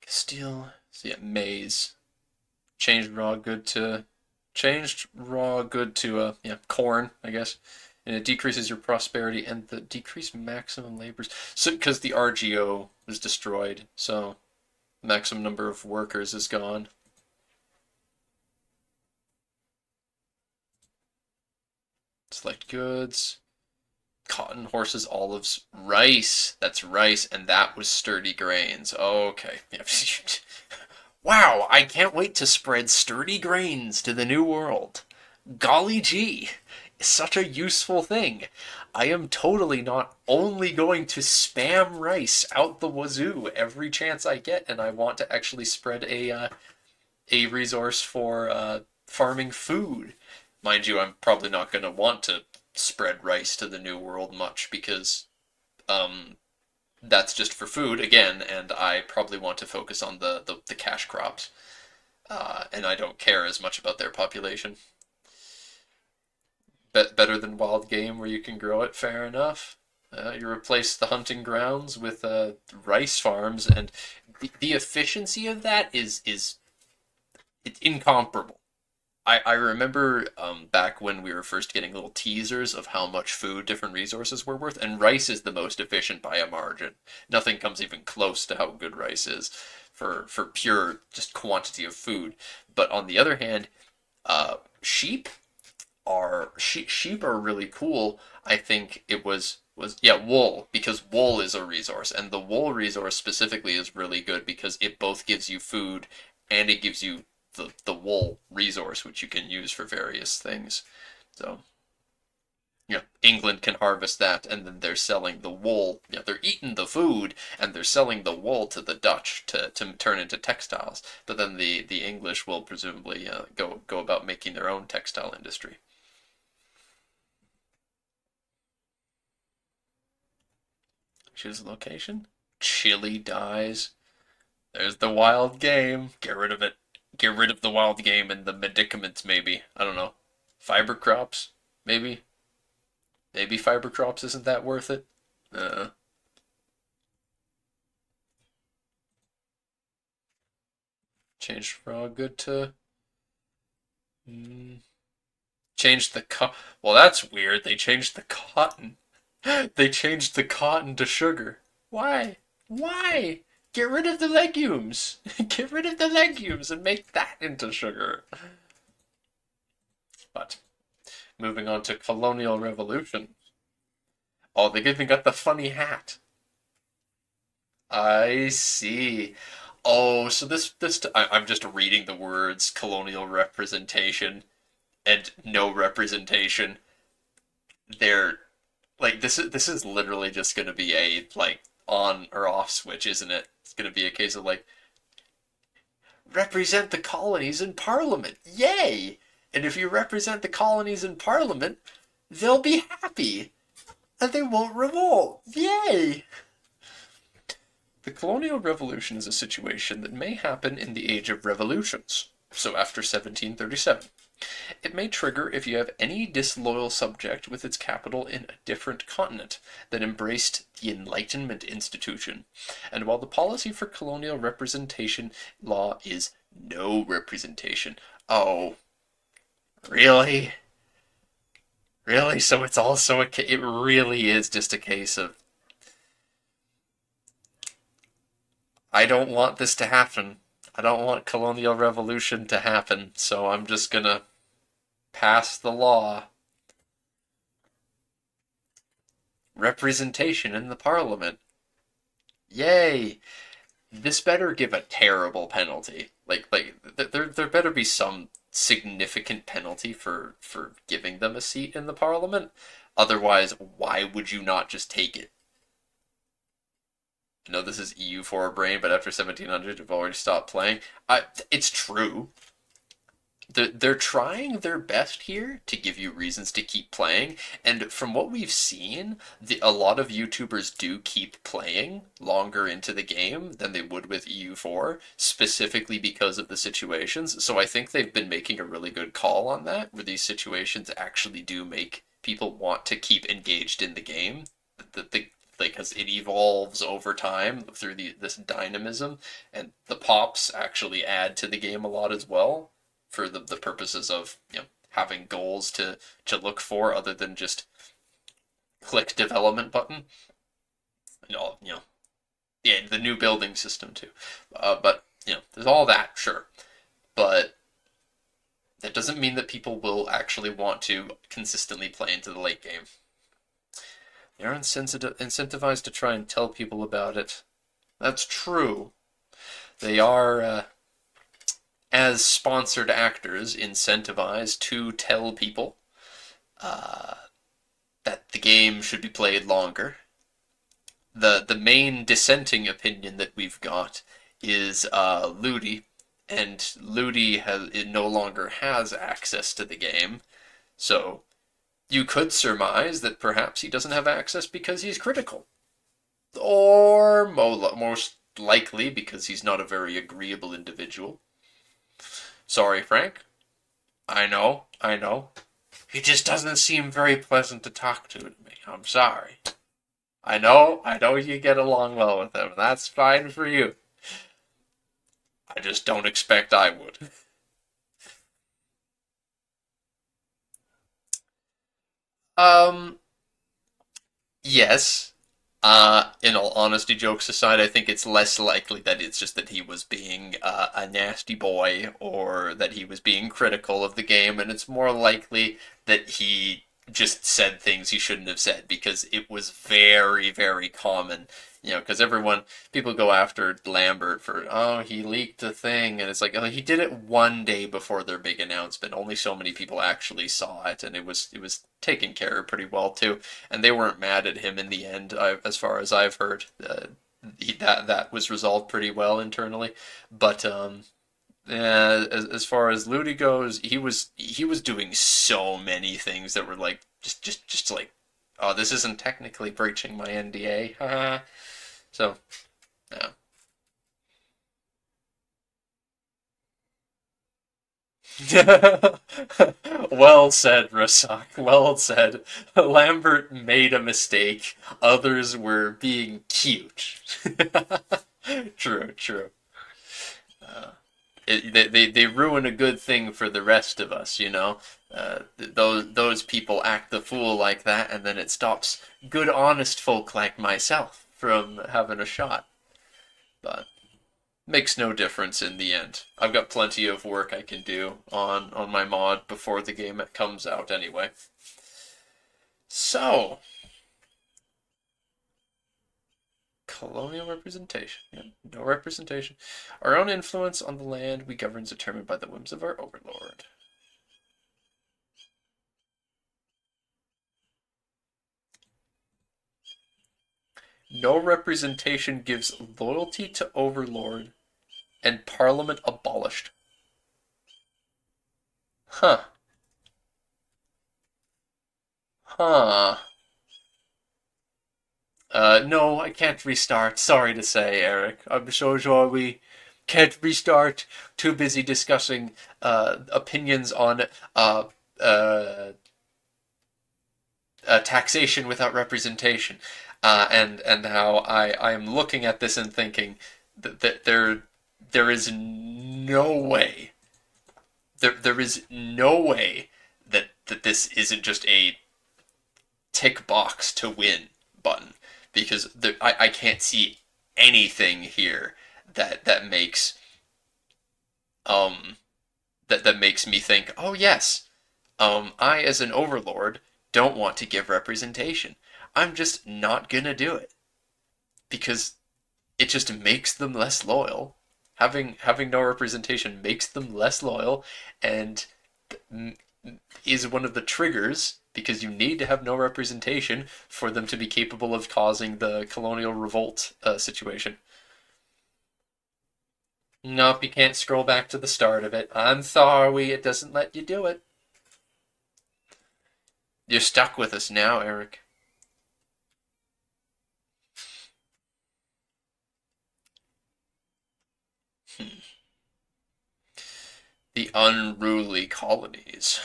Castile. So yeah, maize. Changed raw good to yeah, corn, I guess. And it decreases your prosperity and the decreased maximum labors. So because the RGO was destroyed, so maximum number of workers is gone. Select goods. Cotton, horses, olives, rice. That's rice, and that was sturdy grains. Okay. Wow, I can't wait to spread sturdy grains to the new world. Golly gee, such a useful thing. I am totally not only going to spam rice out the wazoo every chance I get, and I want to actually spread a resource for farming food. Mind you, I'm probably not going to want to spread rice to the new world much because um, that's just for food again, and I probably want to focus on the cash crops, and I don't care as much about their population. Better than wild game where you can grow it. Fair enough. You replace the hunting grounds with rice farms, and the efficiency of that is it's incomparable. I remember back when we were first getting little teasers of how much food different resources were worth, and rice is the most efficient by a margin. Nothing comes even close to how good rice is for pure just quantity of food. But on the other hand, sheep sheep are really cool. I think it was yeah, wool, because wool is a resource, and the wool resource specifically is really good because it both gives you food and it gives you the wool resource, which you can use for various things. So yeah, England can harvest that, and then they're selling the wool. Yeah, they're eating the food, and they're selling the wool to the Dutch to turn into textiles. But then the English will presumably go about making their own textile industry. Choose a location. Chile dies. There's the wild game. Get rid of it. Get rid of the wild game and the medicaments, maybe. I don't know. Fiber crops, maybe. Maybe fiber crops isn't that worth it. Uh, Changed from good to. Mm, changed the Well, that's weird. They changed the cotton. They changed the cotton to sugar. Why? Why? Get rid of the legumes. Get rid of the legumes and make that into sugar. But moving on to colonial revolution. Oh, they even got the funny hat. I see. Oh, so I'm just reading the words colonial representation and no representation. They're like this is literally just going to be a like on or off switch, isn't it? It's going to be a case of like represent the colonies in parliament. Yay! And if you represent the colonies in parliament, they'll be happy and they won't revolt. Yay! The colonial revolution is a situation that may happen in the age of revolutions, so after 1737. It may trigger if you have any disloyal subject with its capital in a different continent that embraced the Enlightenment institution. And while the policy for colonial representation law is no representation. Oh, really? Really? So it's also it really is just a case of I don't want this to happen. I don't want colonial revolution to happen, so I'm just gonna pass the law. Representation in the parliament. Yay! This better give a terrible penalty. There better be some significant penalty for giving them a seat in the parliament. Otherwise, why would you not just take it? I know this is EU4 brain, but after 1700, we've already stopped playing. It's true. They're trying their best here to give you reasons to keep playing, and from what we've seen, a lot of YouTubers do keep playing longer into the game than they would with EU4, specifically because of the situations. So I think they've been making a really good call on that, where these situations actually do make people want to keep engaged in the game. Like, because it evolves over time through this dynamism, and the pops actually add to the game a lot as well for the purposes of having goals to look for other than just click development button. Yeah, the new building system too. But there's all that, sure, but that doesn't mean that people will actually want to consistently play into the late game. They're incentivized to try and tell people about it. That's true. They are as sponsored actors incentivized to tell people uh, that the game should be played longer. The main dissenting opinion that we've got is Ludi, and Ludi it no longer has access to the game, so you could surmise that perhaps he doesn't have access because he's critical, or most likely because he's not a very agreeable individual. Sorry, Frank. I know, I know. He just doesn't seem very pleasant to talk to me. I'm sorry. I know you get along well with him. That's fine for you. I just don't expect I would. Um, yes. In all honesty, jokes aside, I think it's less likely that it's just that he was being a nasty boy or that he was being critical of the game, and it's more likely that he just said things he shouldn't have said because it was very, very common. Because people go after Lambert for, oh, he leaked the thing, and it's like, oh, he did it one day before their big announcement. Only so many people actually saw it, and it was taken care of pretty well too, and they weren't mad at him in the end, as far as I've heard. That was resolved pretty well internally, but as far as Ludi goes, he was doing so many things that were like just like, oh, this isn't technically breaching my NDA, so yeah. Well said, Rasak. Well said. Lambert made a mistake. Others were being cute. True, true. Uh, they ruin a good thing for the rest of us. Those people act the fool like that, and then it stops good, honest folk like myself from having a shot. But makes no difference in the end. I've got plenty of work I can do on my mod before the game comes out anyway. So, colonial representation. Yeah, no representation. Our own influence on the land we govern is determined by the whims of our overlord. No representation gives loyalty to overlord and parliament abolished. Huh. Huh. No, I can't restart. Sorry to say, Eric. I'm so sorry we can't restart. Too busy discussing opinions on uh, uh, taxation without representation, and how I am looking at this and thinking that there is no way there is no way that this isn't just a tick box to win button, because I can't see anything here that makes um that makes me think, oh yes, I as an overlord don't want to give representation. I'm just not gonna do it because it just makes them less loyal. Having no representation makes them less loyal, and is one of the triggers, because you need to have no representation for them to be capable of causing the colonial revolt situation. Nope, you can't scroll back to the start of it. I'm sorry, it doesn't let you do it. You're stuck with us now, Eric. The unruly colonies.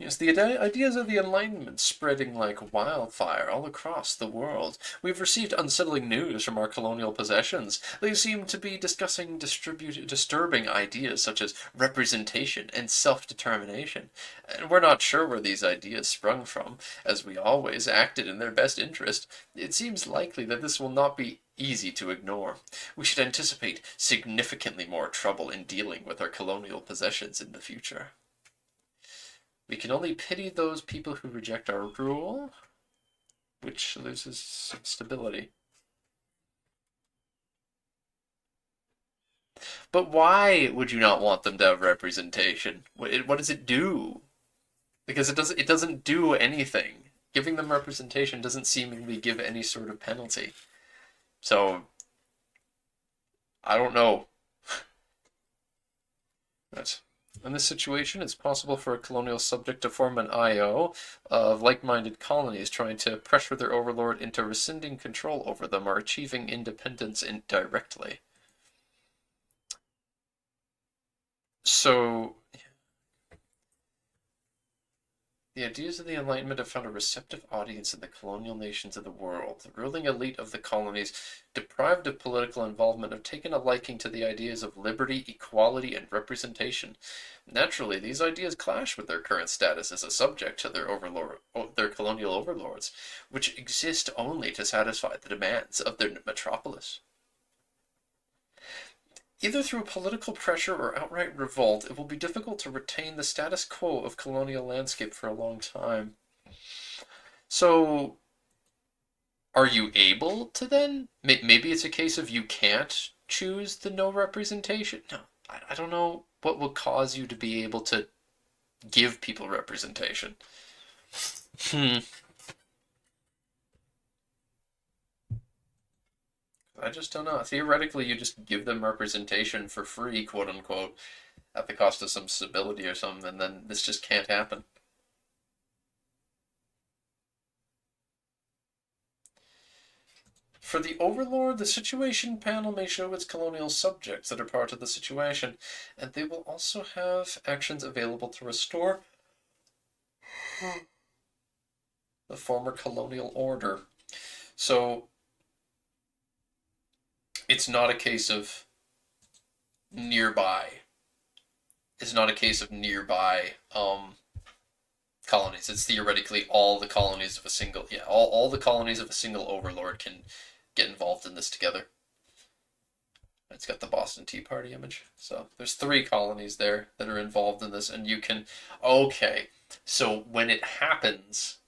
Yes, the ideas of the Enlightenment spreading like wildfire all across the world. We've received unsettling news from our colonial possessions. They seem to be discussing disturbing ideas such as representation and self-determination. And we're not sure where these ideas sprung from, as we always acted in their best interest. It seems likely that this will not be easy to ignore. We should anticipate significantly more trouble in dealing with our colonial possessions in the future. We can only pity those people who reject our rule, which loses stability. But why would you not want them to have representation? What does it do? Because it doesn't do anything. Giving them representation doesn't seemingly give any sort of penalty. So I don't know. But in this situation, it's possible for a colonial subject to form an IO of like-minded colonies trying to pressure their overlord into rescinding control over them or achieving independence indirectly. So The ideas of the Enlightenment have found a receptive audience in the colonial nations of the world. The ruling elite of the colonies, deprived of political involvement, have taken a liking to the ideas of liberty, equality, and representation. Naturally, these ideas clash with their current status as a subject to their colonial overlords, which exist only to satisfy the demands of their metropolis. Either through political pressure or outright revolt, it will be difficult to retain the status quo of colonial landscape for a long time. So, are you able to then? Maybe it's a case of you can't choose the no representation? No, I don't know what will cause you to be able to give people representation. Hmm. I just don't know. Theoretically, you just give them representation for free, quote unquote, at the cost of some stability or something, and then this just can't happen. For the Overlord, the Situation panel may show its colonial subjects that are part of the situation, and they will also have actions available to restore the former colonial order. So it's not a case of nearby. It's not a case of nearby colonies. It's theoretically all the colonies of a single, yeah, all the colonies of a single overlord can get involved in this together. It's got the Boston Tea Party image. So there's 3 colonies there that are involved in this, and you can, okay, so when it happens,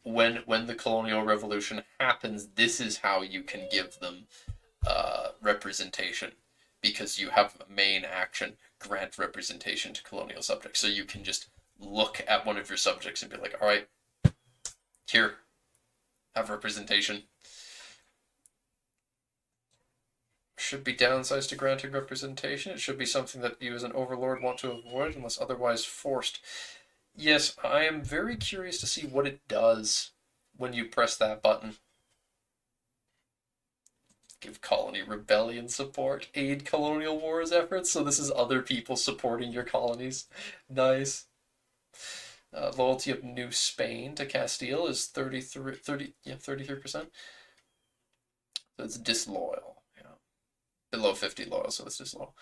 when the colonial revolution happens, this is how you can give them representation, because you have a main action, grant representation to colonial subjects. So you can just look at one of your subjects and be like, all right, here, have representation. Should be downsides to granting representation. It should be something that you as an overlord want to avoid unless otherwise forced. Yes, I am very curious to see what it does when you press that button. Give colony rebellion support, aid colonial wars efforts. So this is other people supporting your colonies. Nice. Loyalty of New Spain to Castile is 33%. So it's disloyal. Yeah. Below 50 loyal, so it's disloyal.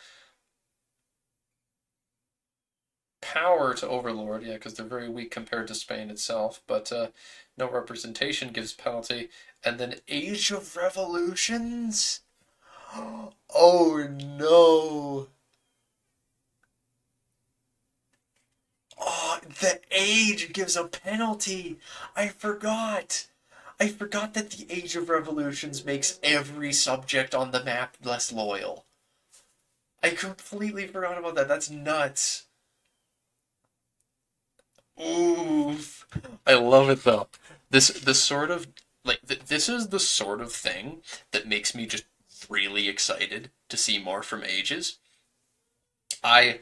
Power to Overlord, yeah, because they're very weak compared to Spain itself, but no representation gives penalty. And then Age of Revolutions? Oh no! Oh, the Age gives a penalty! I forgot! I forgot that the Age of Revolutions makes every subject on the map less loyal. I completely forgot about that. That's nuts. Oof. I love it though. This sort of this is the sort of thing that makes me just really excited to see more from Ages. I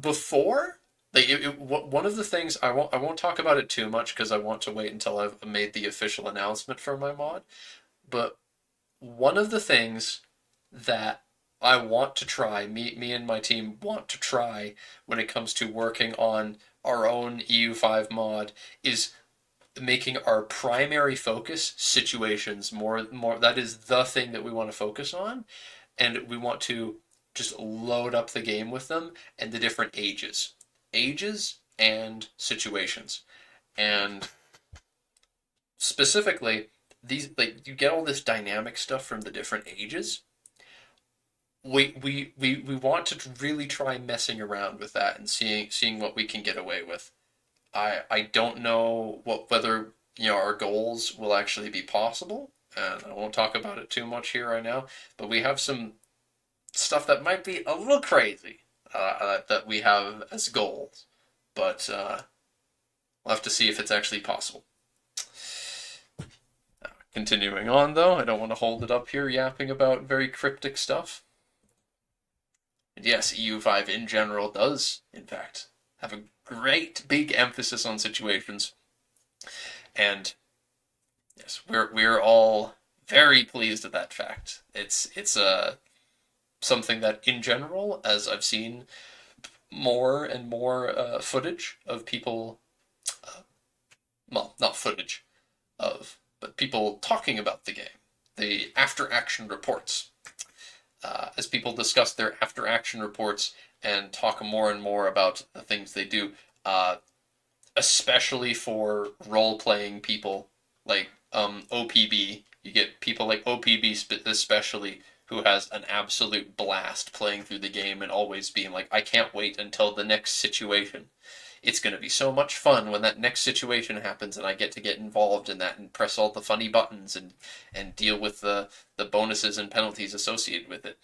before one of the things I won't talk about it too much because I want to wait until I've made the official announcement for my mod. But one of the things that I want to try, me and my team want to try when it comes to working on our own EU5 mod is making our primary focus situations more that is the thing that we want to focus on, and we want to just load up the game with them and the different ages and situations. And specifically, these, like, you get all this dynamic stuff from the different ages. We want to really try messing around with that and seeing what we can get away with. I don't know whether our goals will actually be possible, and I won't talk about it too much here right now. But we have some stuff that might be a little crazy that we have as goals, but we'll have to see if it's actually possible. Continuing on, though, I don't want to hold it up here yapping about very cryptic stuff. And yes, EU5 in general does, in fact, have a great big emphasis on situations. And yes, we're all very pleased at that fact. It's something that in general, as I've seen more and more footage of people, well, not footage of, but people talking about the game, the after action reports. As people discuss their after action reports and talk more and more about the things they do, uh, especially for role playing people like OPB. You get people like OPB especially who has an absolute blast playing through the game and always being like, I can't wait until the next situation. It's going to be so much fun when that next situation happens and I get to get involved in that and press all the funny buttons and deal with the bonuses and penalties associated with it.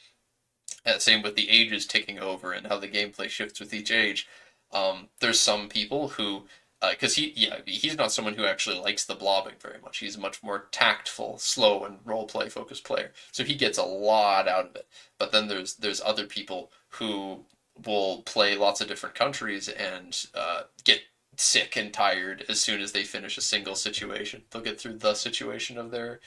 Same with the ages ticking over and how the gameplay shifts with each age. There's some people who, because he's not someone who actually likes the blobbing very much. He's a much more tactful, slow, and role play focused player. So he gets a lot out of it. But then there's other people who will play lots of different countries and get sick and tired as soon as they finish a single situation. They'll get through the situation of their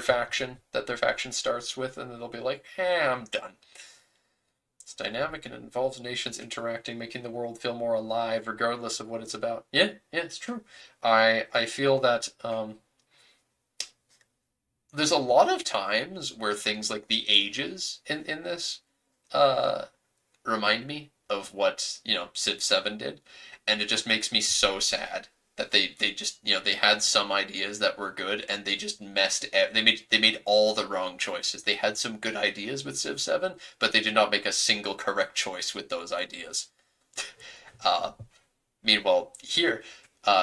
faction that their faction starts with, and then they'll be like, I'm done. It's dynamic and it involves nations interacting, making the world feel more alive, regardless of what it's about. Yeah, it's true. I feel that there's a lot of times where things like the ages in this uh, remind me of what Civ 7 did, and it just makes me so sad that they just they had some ideas that were good and they just they made all the wrong choices. They had some good ideas with Civ 7, but they did not make a single correct choice with those ideas. Uh, Meanwhile, here,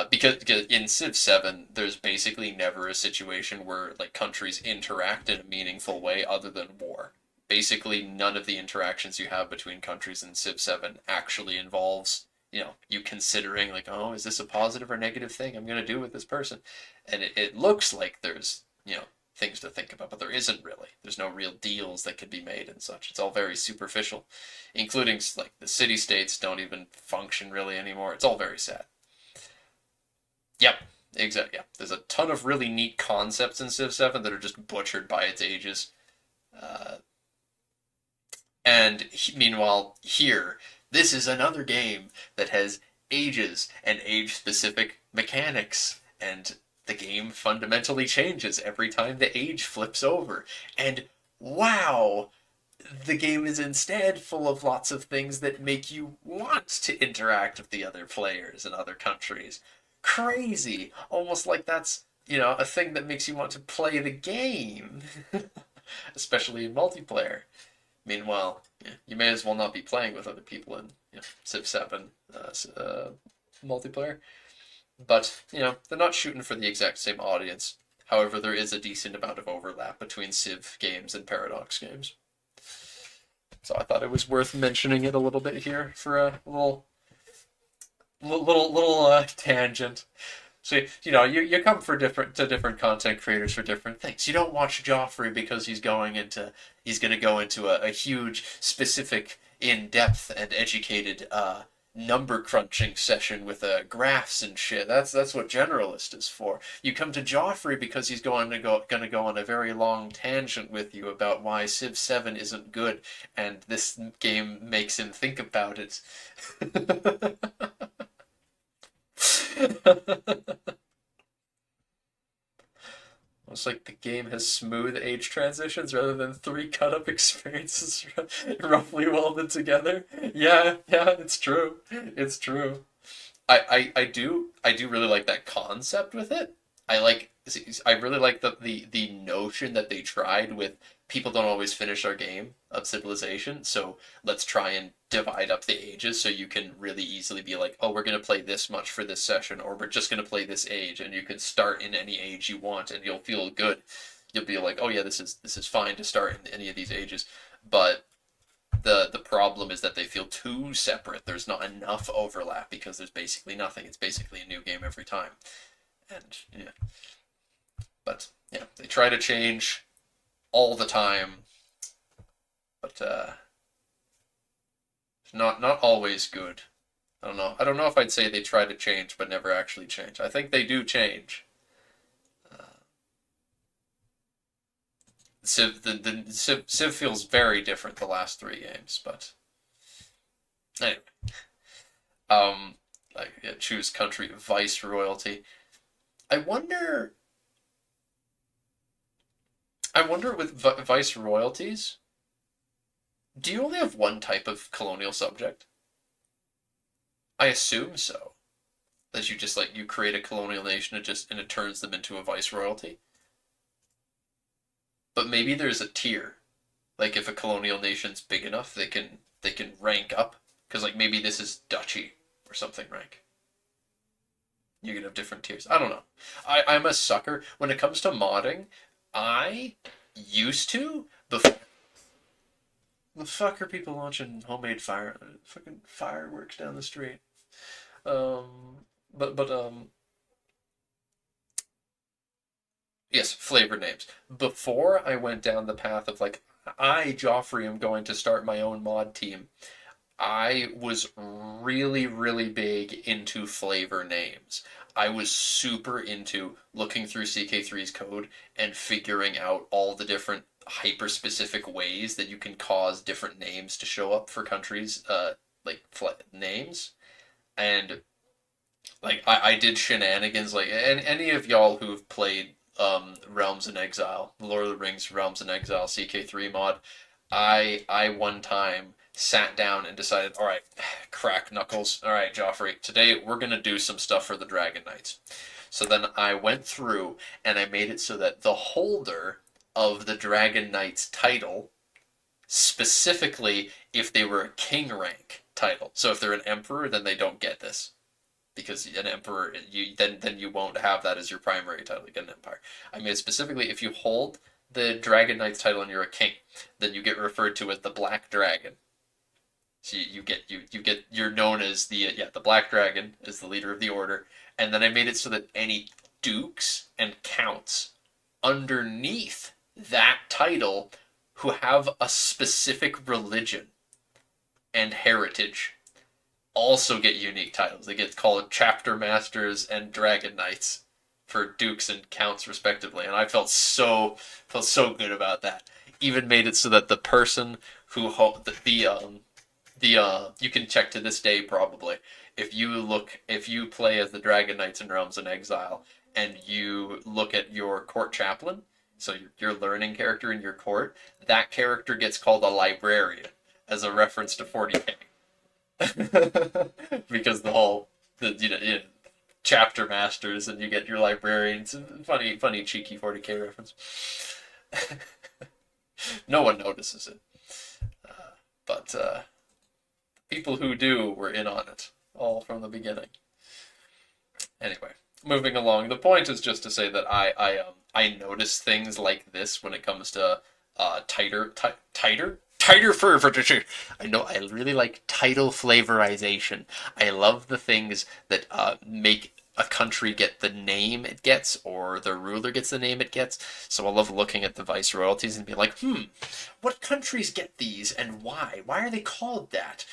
because in Civ 7, there's basically never a situation where like countries interact in a meaningful way other than war. Basically, none of the interactions you have between countries in Civ 7 actually involves, you considering like, oh, is this a positive or negative thing I'm going to do with this person? And it looks like there's, things to think about, but there isn't really. There's no real deals that could be made and such. It's all very superficial, including like the city states don't even function really anymore. It's all very sad. Yep, exactly. Yeah, there's a ton of really neat concepts in Civ 7 that are just butchered by its ages. Uh, and meanwhile, here, this is another game that has ages and age-specific mechanics, and the game fundamentally changes every time the age flips over. And wow, the game is instead full of lots of things that make you want to interact with the other players in other countries. Crazy. Almost like that's, a thing that makes you want to play the game, especially in multiplayer. Meanwhile, you may as well not be playing with other people in Civ 7 multiplayer. But, they're not shooting for the exact same audience. However, there is a decent amount of overlap between Civ games and Paradox games. So I thought it was worth mentioning it a little bit here for a little tangent. So you come for different content creators for different things. You don't watch Joffrey because he's going to go into a huge, specific, in-depth and educated number crunching session with graphs and shit. That's what generalist is for. You come to Joffrey because he's going to go on a very long tangent with you about why Civ 7 isn't good, and this game makes him think about it. It's like the game has smooth age transitions rather than three cut-up experiences roughly welded together. Yeah, it's true. It's true. I do really like that concept with it. I really like the notion that they tried with people don't always finish our game of Civilization, so let's try and divide up the ages so you can really easily be like, oh, we're gonna play this much for this session, or we're just gonna play this age, and you can start in any age you want, and you'll feel good. You'll be like, oh yeah, this is fine to start in any of these ages, but the problem is that they feel too separate. There's not enough overlap because there's basically nothing. It's basically a new game every time, and yeah. But yeah, they try to change all the time, but not always good. I don't know. I don't know if I'd say they try to change but never actually change. I think they do change. Civ feels very different the last three games, but anyway. Like, yeah, choose country, vice royalty. I wonder. I wonder with vice royalties, do you only have one type of colonial subject? I assume so. That you just like you create a colonial nation and it turns them into a vice royalty. But maybe there's a tier. Like if a colonial nation's big enough, they can rank up because like maybe this is duchy or something rank. You can have different tiers. I don't know. I'm a sucker when it comes to modding. I used to before. The fuck are people launching homemade fucking fireworks down the street? But yes, flavor names. Before I went down the path of like I Joffrey am going to start my own mod team. I was really, really big into flavor names. I was super into looking through CK3's code and figuring out all the different hyper specific ways that you can cause different names to show up for countries, like names. And like I did shenanigans like and any of y'all who've played Realms in Exile, Lord of the Rings Realms in Exile CK3 mod, I one time sat down and decided, all right, crack knuckles. All right, Joffrey, today we're gonna do some stuff for the Dragon Knights. So then I went through and I made it so that the holder of the Dragon Knights title, specifically if they were a king rank title. So if they're an emperor, then they don't get this because an emperor you then you won't have that as your primary title. You get an empire. I mean specifically if you hold the Dragon Knight's title and you're a king, then you get referred to as the Black Dragon. So you're known as the Black Dragon is the leader of the order, and then I made it so that any dukes and counts underneath that title who have a specific religion and heritage also get unique titles. They get called chapter masters and dragon knights for dukes and counts respectively, and I felt so good about that. Even made it so that the person who you can check to this day probably if you play as the dragon knights in Realms in Exile and you look at your court chaplain, so your learning character in your court, that character gets called a librarian as a reference to 40k. Because the whole the chapter masters and you get your librarians. Funny cheeky 40k reference. No one notices it, but people who do were in on it all from the beginning. Anyway, moving along. The point is just to say that I notice things like this when it comes to tighter fervor. I know I really like title flavorization. I love the things that make a country get the name it gets or the ruler gets the name it gets. So I love looking at the vice royalties and be like, what countries get these and why? Why are they called that?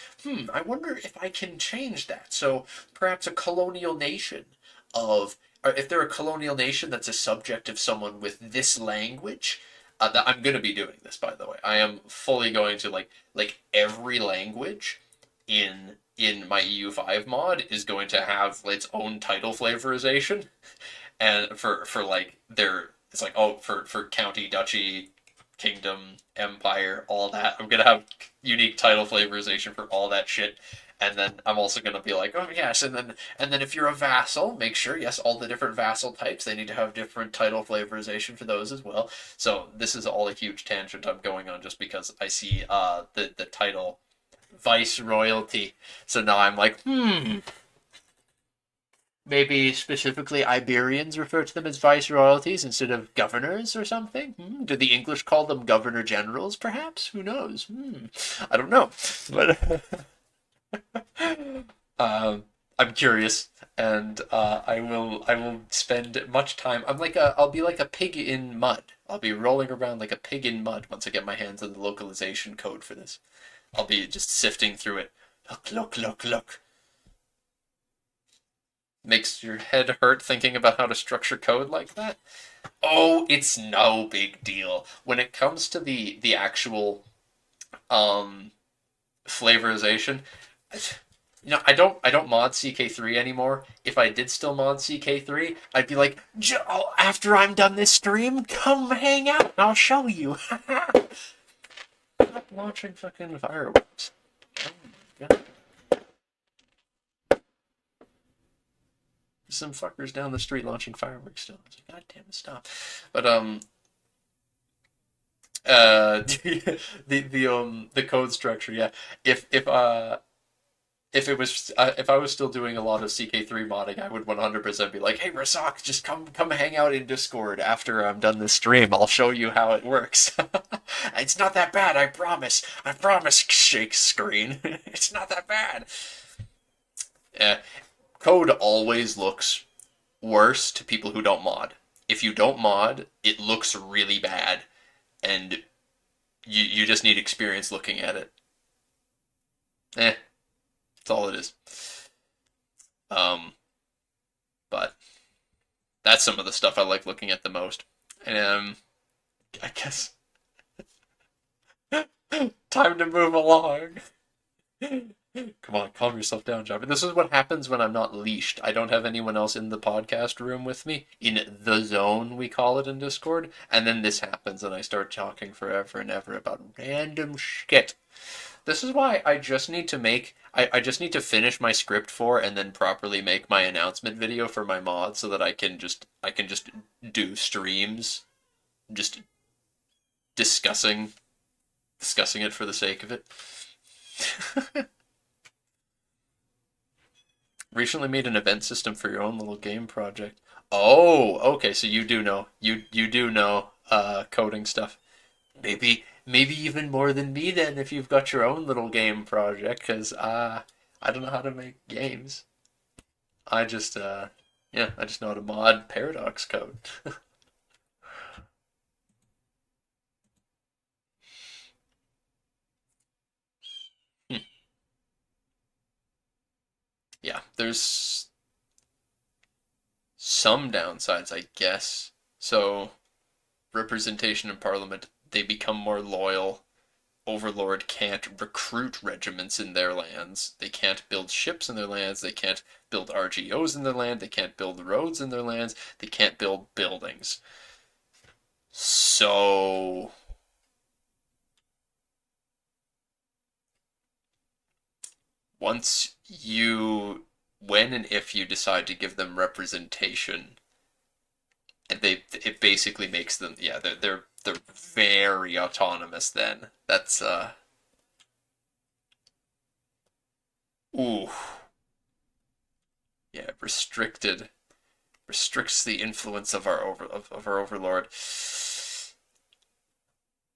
I wonder if I can change that. So perhaps a colonial nation of, or if they're a colonial nation that's a subject of someone with this language, I'm going to be doing this, by the way. I am fully going to like every language in my EU5 mod is going to have its own title flavorization, and for like their it's like oh for county, duchy, kingdom, empire, all that. I'm gonna have unique title flavorization for all that shit. And then I'm also gonna be like, oh yes, and then if you're a vassal, make sure yes, all the different vassal types they need to have different title flavorization for those as well. So this is all a huge tangent I'm going on just because I see the title vice royalty. So now I'm like, maybe specifically Iberians refer to them as vice royalties instead of governors or something? Do the English call them governor generals, perhaps? Who knows? I don't know. But um, I'm curious, and I will spend much time. I'll be like a pig in mud. I'll be rolling around like a pig in mud once I get my hands on the localization code for this. I'll be just sifting through it. Look. Makes your head hurt thinking about how to structure code like that? Oh, it's no big deal. When it comes to the actual um flavorization, I don't mod CK3 anymore. If I did still mod CK3, I'd be like, after I'm done this stream, come hang out and I'll show you. Stop launching fucking fireworks. Oh my god. Some fuckers down the street launching fireworks still. I was like, God damn it, stop. But the code structure, yeah. If I was still doing a lot of CK3 modding, I would 100% be like, "Hey Rasak, just come hang out in Discord after I'm done this stream. I'll show you how it works." It's not that bad, I promise. I promise. Shake screen. It's not that bad. Yeah, code always looks worse to people who don't mod. If you don't mod, it looks really bad, and you just need experience looking at it. That's all it is. Um, but that's some of the stuff I like looking at the most. And I guess time to move along. Come on, calm yourself down, Jabber. This is what happens when I'm not leashed. I don't have anyone else in the podcast room with me, in the zone, we call it in Discord, and then this happens and I start talking forever and ever about random shit. This is why I just need to finish my script for and then properly make my announcement video for my mod so that I can just do streams just discussing discussing it for the sake of it. Recently made an event system for your own little game project. Oh, okay, so you do know coding stuff. Maybe even more than me then if you've got your own little game project cuz I don't know how to make games. I just yeah, I just know how to mod Paradox code. Hmm. Yeah, there's some downsides, I guess. So, representation in parliament, they become more loyal. Overlord can't recruit regiments in their lands. They can't build ships in their lands. They can't build RGOs in their land. They can't build roads in their lands. They can't build buildings. So, once when and if you decide to give them representation, and it basically makes them, yeah, they're very autonomous then. That's ooh, yeah, restricts the influence of of our overlord.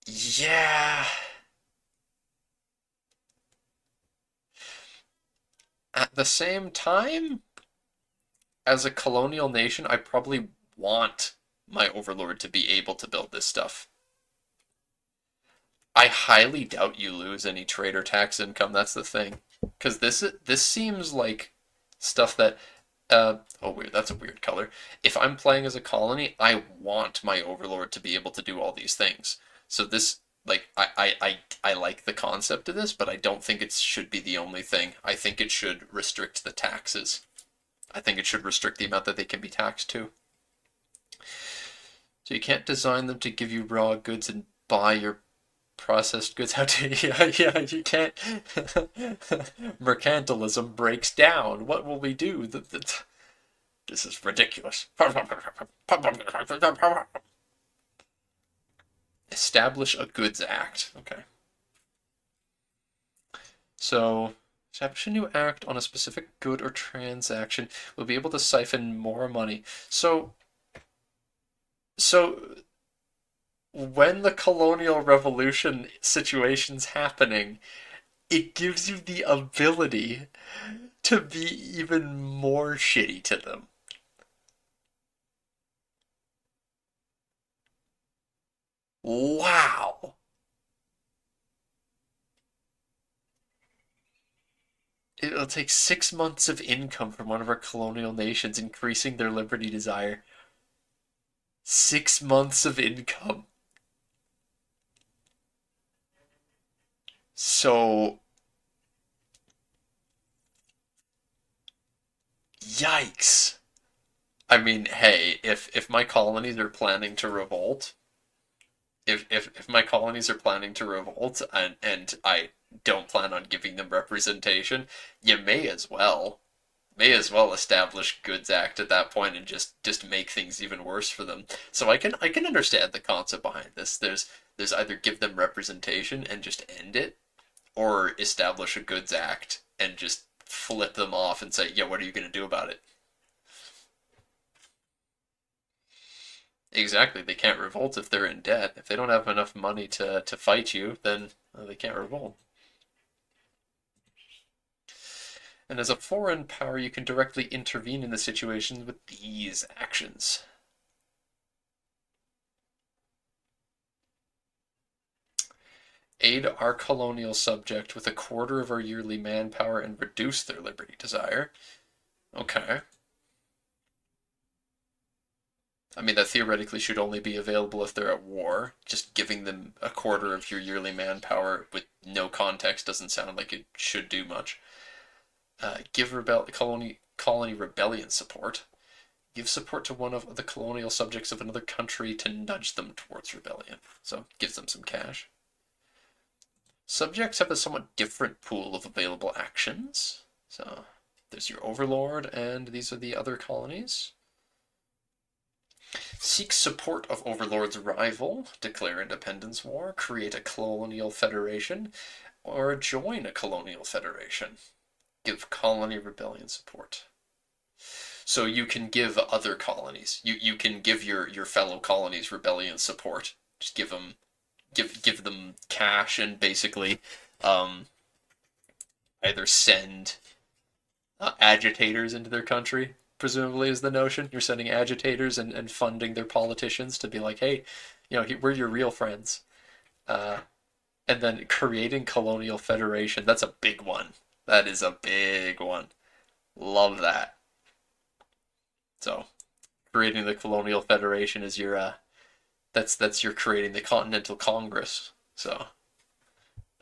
Yeah. At the same time, as a colonial nation, I probably want my overlord to be able to build this stuff. I highly doubt you lose any trader tax income. That's the thing, because this seems like stuff that oh weird, that's a weird color. If I'm playing as a colony, I want my overlord to be able to do all these things. So this like I like the concept of this, but I don't think it should be the only thing. I think it should restrict the taxes. I think it should restrict the amount that they can be taxed to. So you can't design them to give you raw goods and buy your processed goods. How do yeah, you can't. Mercantilism breaks down. What will we do? This is ridiculous. Establish a goods act. Okay. So, establish a new act on a specific good or transaction. We'll be able to siphon more money. So when the colonial revolution situation's happening, it gives you the ability to be even more shitty to them. Wow. It'll take 6 months of income from one of our colonial nations, increasing their liberty desire. 6 months of income. So Yikes. I mean, hey, if my colonies are planning to revolt, if my colonies are planning to revolt and I don't plan on giving them representation, you may as well establish Goods Act at that point and just make things even worse for them. So I can understand the concept behind this. There's either give them representation and just end it, or establish a Goods Act and just flip them off and say, yeah, what are you going to do about it? Exactly. They can't revolt if they're in debt. If they don't have enough money to fight you, then they can't revolt. And as a foreign power, you can directly intervene in the situation with these actions. Aid our colonial subject with a quarter of our yearly manpower and reduce their liberty desire. Okay. I mean, that theoretically should only be available if they're at war. Just giving them a quarter of your yearly manpower with no context doesn't sound like it should do much. Give colony rebellion support. Give support to one of the colonial subjects of another country to nudge them towards rebellion. So, gives them some cash. Subjects have a somewhat different pool of available actions. So, there's your overlord, and these are the other colonies. Seek support of overlord's rival, declare independence war, create a colonial federation, or join a colonial federation. Give colony rebellion support. So you can give other colonies. You can give your fellow colonies rebellion support. Just give them cash and basically um, either send agitators into their country. Presumably is the notion. You're sending agitators and funding their politicians to be like, hey, we're your real friends. Uh, and then creating colonial federation. That's a big one. That is a big one. Love that. So creating the colonial federation is your that's you're creating the Continental Congress. So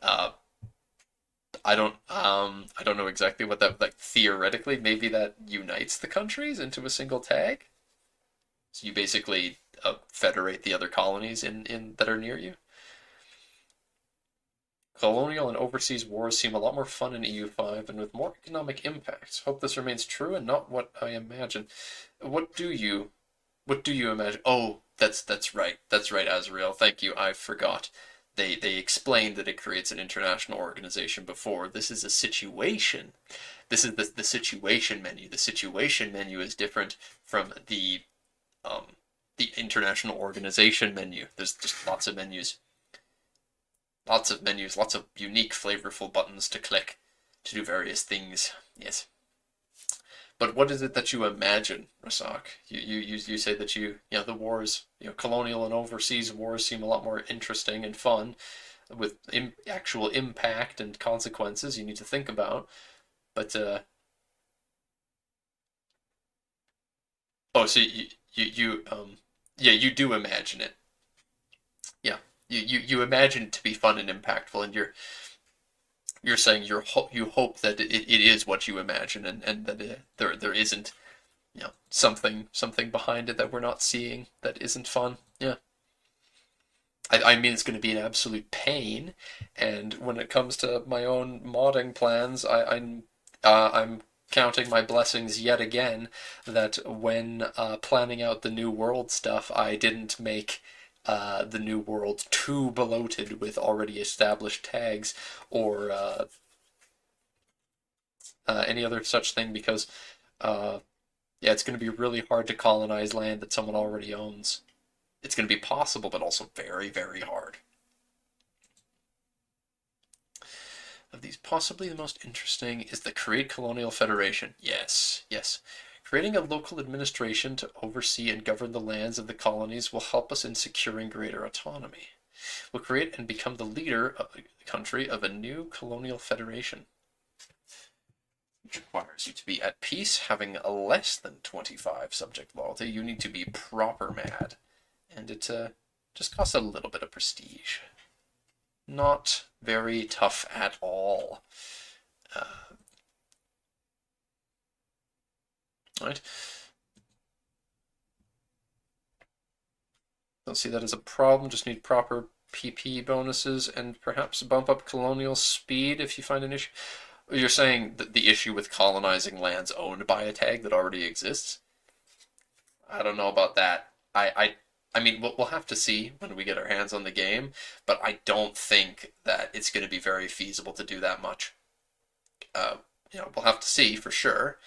uh, I don't know exactly what that like theoretically maybe that unites the countries into a single tag. So you basically federate the other colonies in that are near you. Colonial and overseas wars seem a lot more fun in EU5 and with more economic impacts. Hope this remains true and not what I imagine. What do you what do you imagine? Oh, that's right. That's right, Azrael. Thank you. I forgot. They explained that it creates an international organization before. This is a situation. This is the situation menu. The situation menu is different from um the international organization menu. There's just lots of menus. Lots of menus, lots of unique, flavorful buttons to click to do various things. Yes. But what is it that you imagine, Rasak? You say that the wars, colonial and overseas wars seem a lot more interesting and fun, with actual impact and consequences you need to think about. But oh, so yeah, you do imagine it. Yeah, you imagine it to be fun and impactful, and you're saying you hope that it is what you imagine, and that there isn't something behind it that we're not seeing that isn't fun. Yeah. I mean, it's going to be an absolute pain, and when it comes to my own modding plans, I'm counting my blessings yet again that when planning out the new world stuff, I didn't make the new world too bloated with already established tags or any other such thing, because uh, yeah, it's going to be really hard to colonize land that someone already owns. It's going to be possible, but also very, very hard. Of these, possibly the most interesting is the Create Colonial Federation. Yes, yes. Creating a local administration to oversee and govern the lands of the colonies will help us in securing greater autonomy. We'll create and become the leader of the country of a new colonial federation, which requires you to be at peace, having less than 25 subject loyalty. You need to be proper mad, and it just costs a little bit of prestige. Not very tough at all. Uh, right? Don't see that as a problem. Just need proper PP bonuses and perhaps bump up colonial speed if you find an issue. You're saying that the issue with colonizing lands owned by a tag that already exists? I don't know about that. I mean, we'll have to see when we get our hands on the game, but I don't think that it's going to be very feasible to do that much. Uh, we'll have to see for sure,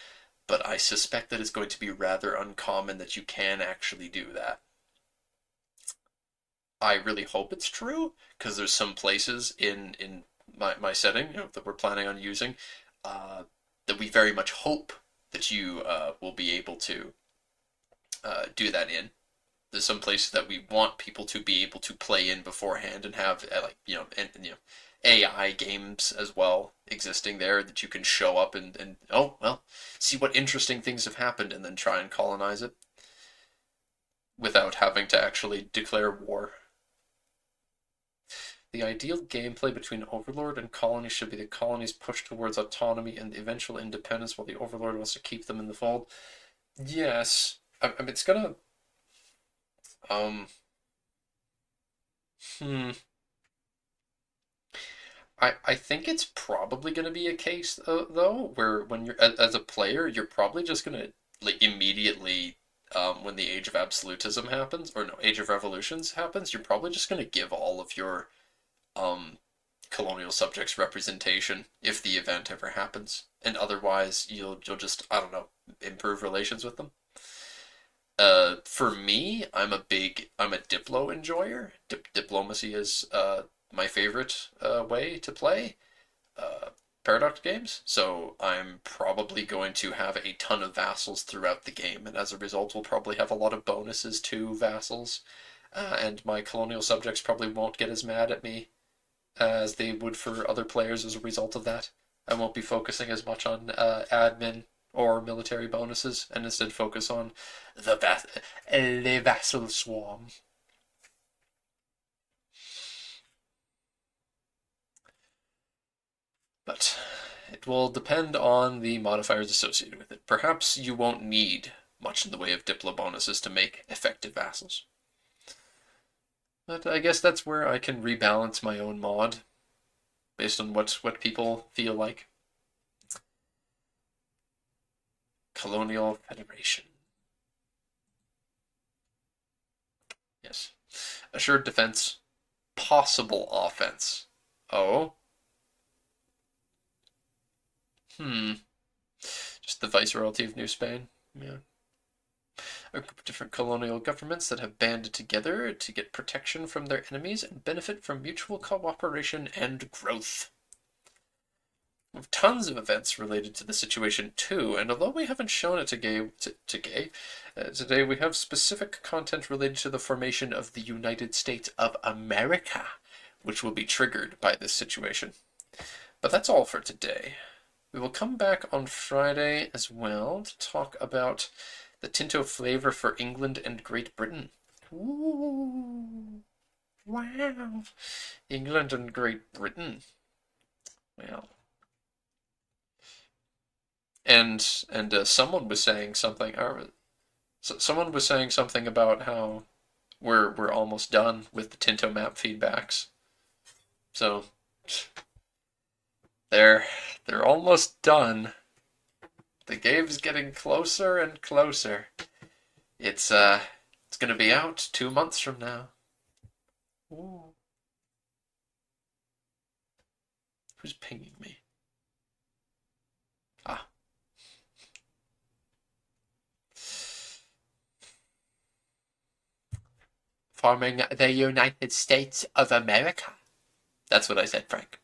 but I suspect that it's going to be rather uncommon that you can actually do that. I really hope it's true because there's some places in my setting that we're planning on using that we very much hope that you will be able to do that in. There's some places that we want people to be able to play in beforehand and have like AI games as well existing there that you can show up and oh well see what interesting things have happened and then try and colonize it without having to actually declare war. The ideal gameplay between Overlord and Colony should be the colonies push towards autonomy and eventual independence while the Overlord wants to keep them in the fold. Yes. I mean, it's gonna... Um... Hmm... I think it's probably going to be a case though where when you're as a player you're probably just going to like immediately when the Age of Absolutism happens or no Age of Revolutions happens you're probably just going to give all of your um, colonial subjects representation if the event ever happens, and otherwise you'll just I don't know improve relations with them. For me, I'm a Diplo enjoyer. Diplomacy is my favorite way to play uh, Paradox games, so I'm probably going to have a ton of vassals throughout the game, and as a result, we'll probably have a lot of bonuses to vassals, and my colonial subjects probably won't get as mad at me as they would for other players as a result of that. I won't be focusing as much on admin or military bonuses, and instead focus on the vassal swarm. But it will depend on the modifiers associated with it. Perhaps you won't need much in the way of Diplo bonuses to make effective vassals. But I guess that's where I can rebalance my own mod based on what people feel like. Colonial Federation. Yes. Assured defense. Possible offense. Oh. Hmm. Just the Viceroyalty of New Spain. Yeah. A group of different colonial governments that have banded together to get protection from their enemies and benefit from mutual cooperation and growth. We have tons of events related to the situation too, and although we haven't shown it today we have specific content related to the formation of the United States of America, which will be triggered by this situation. But that's all for today. We will come back on Friday as well to talk about the Tinto flavor for England and Great Britain. Ooh, wow. England and Great Britain. Well, and someone was saying something. Someone was saying something about how we're almost done with the Tinto map feedbacks. So they're they're almost done. The game's getting closer and closer. It's gonna be out 2 months from now. Ooh. Who's pinging me? Ah. Forming the United States of America. That's what I said, Frank.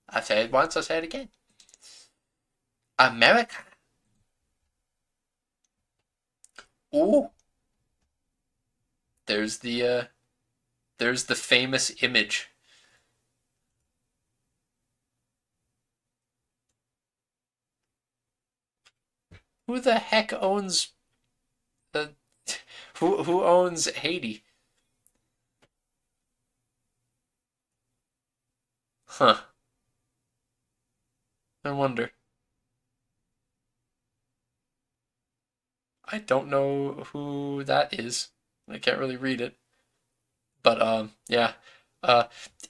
I said it once, I say it again. America. Ooh. There's the famous image. Who the heck owns the who owns Haiti? Huh. I wonder. I don't know who that is. I can't really read it. But yeah. Uh,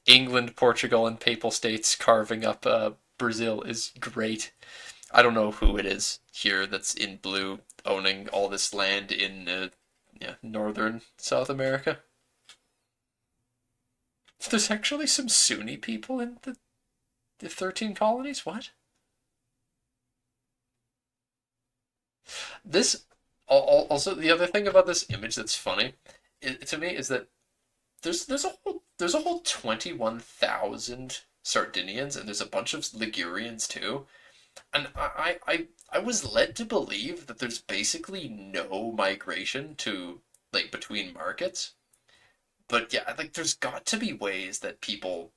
England, Portugal, and Papal States carving up Brazil is great. I don't know who it is here that's in blue owning all this land in yeah, northern South America. There's actually some Sunni people in the 13 colonies? What? This also the other thing about this image that's funny to me is that there's a whole 21,000 Sardinians and there's a bunch of Ligurians too. And I was led to believe that there's basically no migration to like between markets. But yeah, like there's got to be ways that people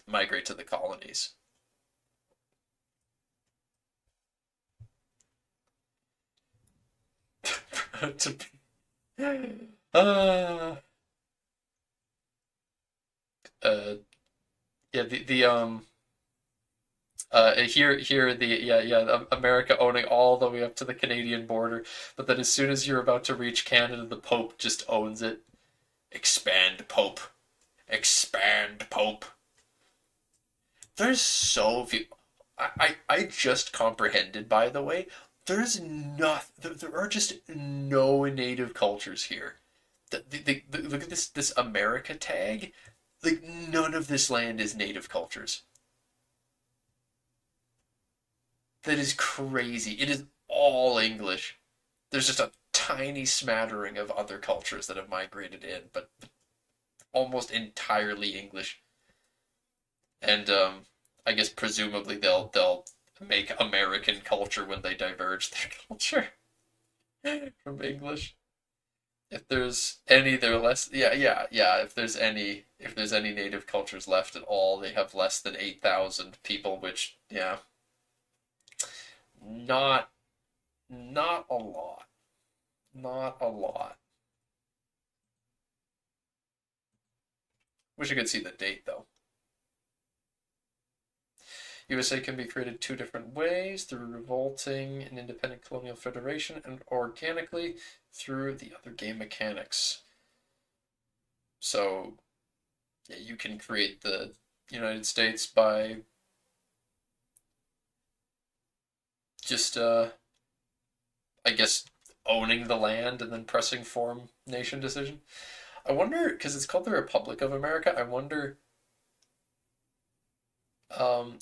migrate to the colonies. to, uh, uh, yeah, here the America owning all the way up to the Canadian border, but then as soon as you're about to reach Canada, the Pope just owns it. Expand, Pope. Expand, Pope. There's so few. I just comprehended, by the way, there's not there are just no native cultures here. Look at this America tag. Like none of this land is native cultures. That is crazy. It is all English. There's just a tiny smattering of other cultures that have migrated in, but almost entirely English. And I guess presumably they'll make American culture when they diverge their culture from English. If there's any, they're less. Yeah. If there's any native cultures left at all, they have less than 8,000 people, which yeah, not not a lot, not a lot. Wish I could see the date though. USA can be created two different ways through revolting an independent colonial federation and organically through the other game mechanics. So, yeah, you can create the United States by just, I guess, owning the land and then pressing form nation decision. I wonder, because it's called the Republic of America, I wonder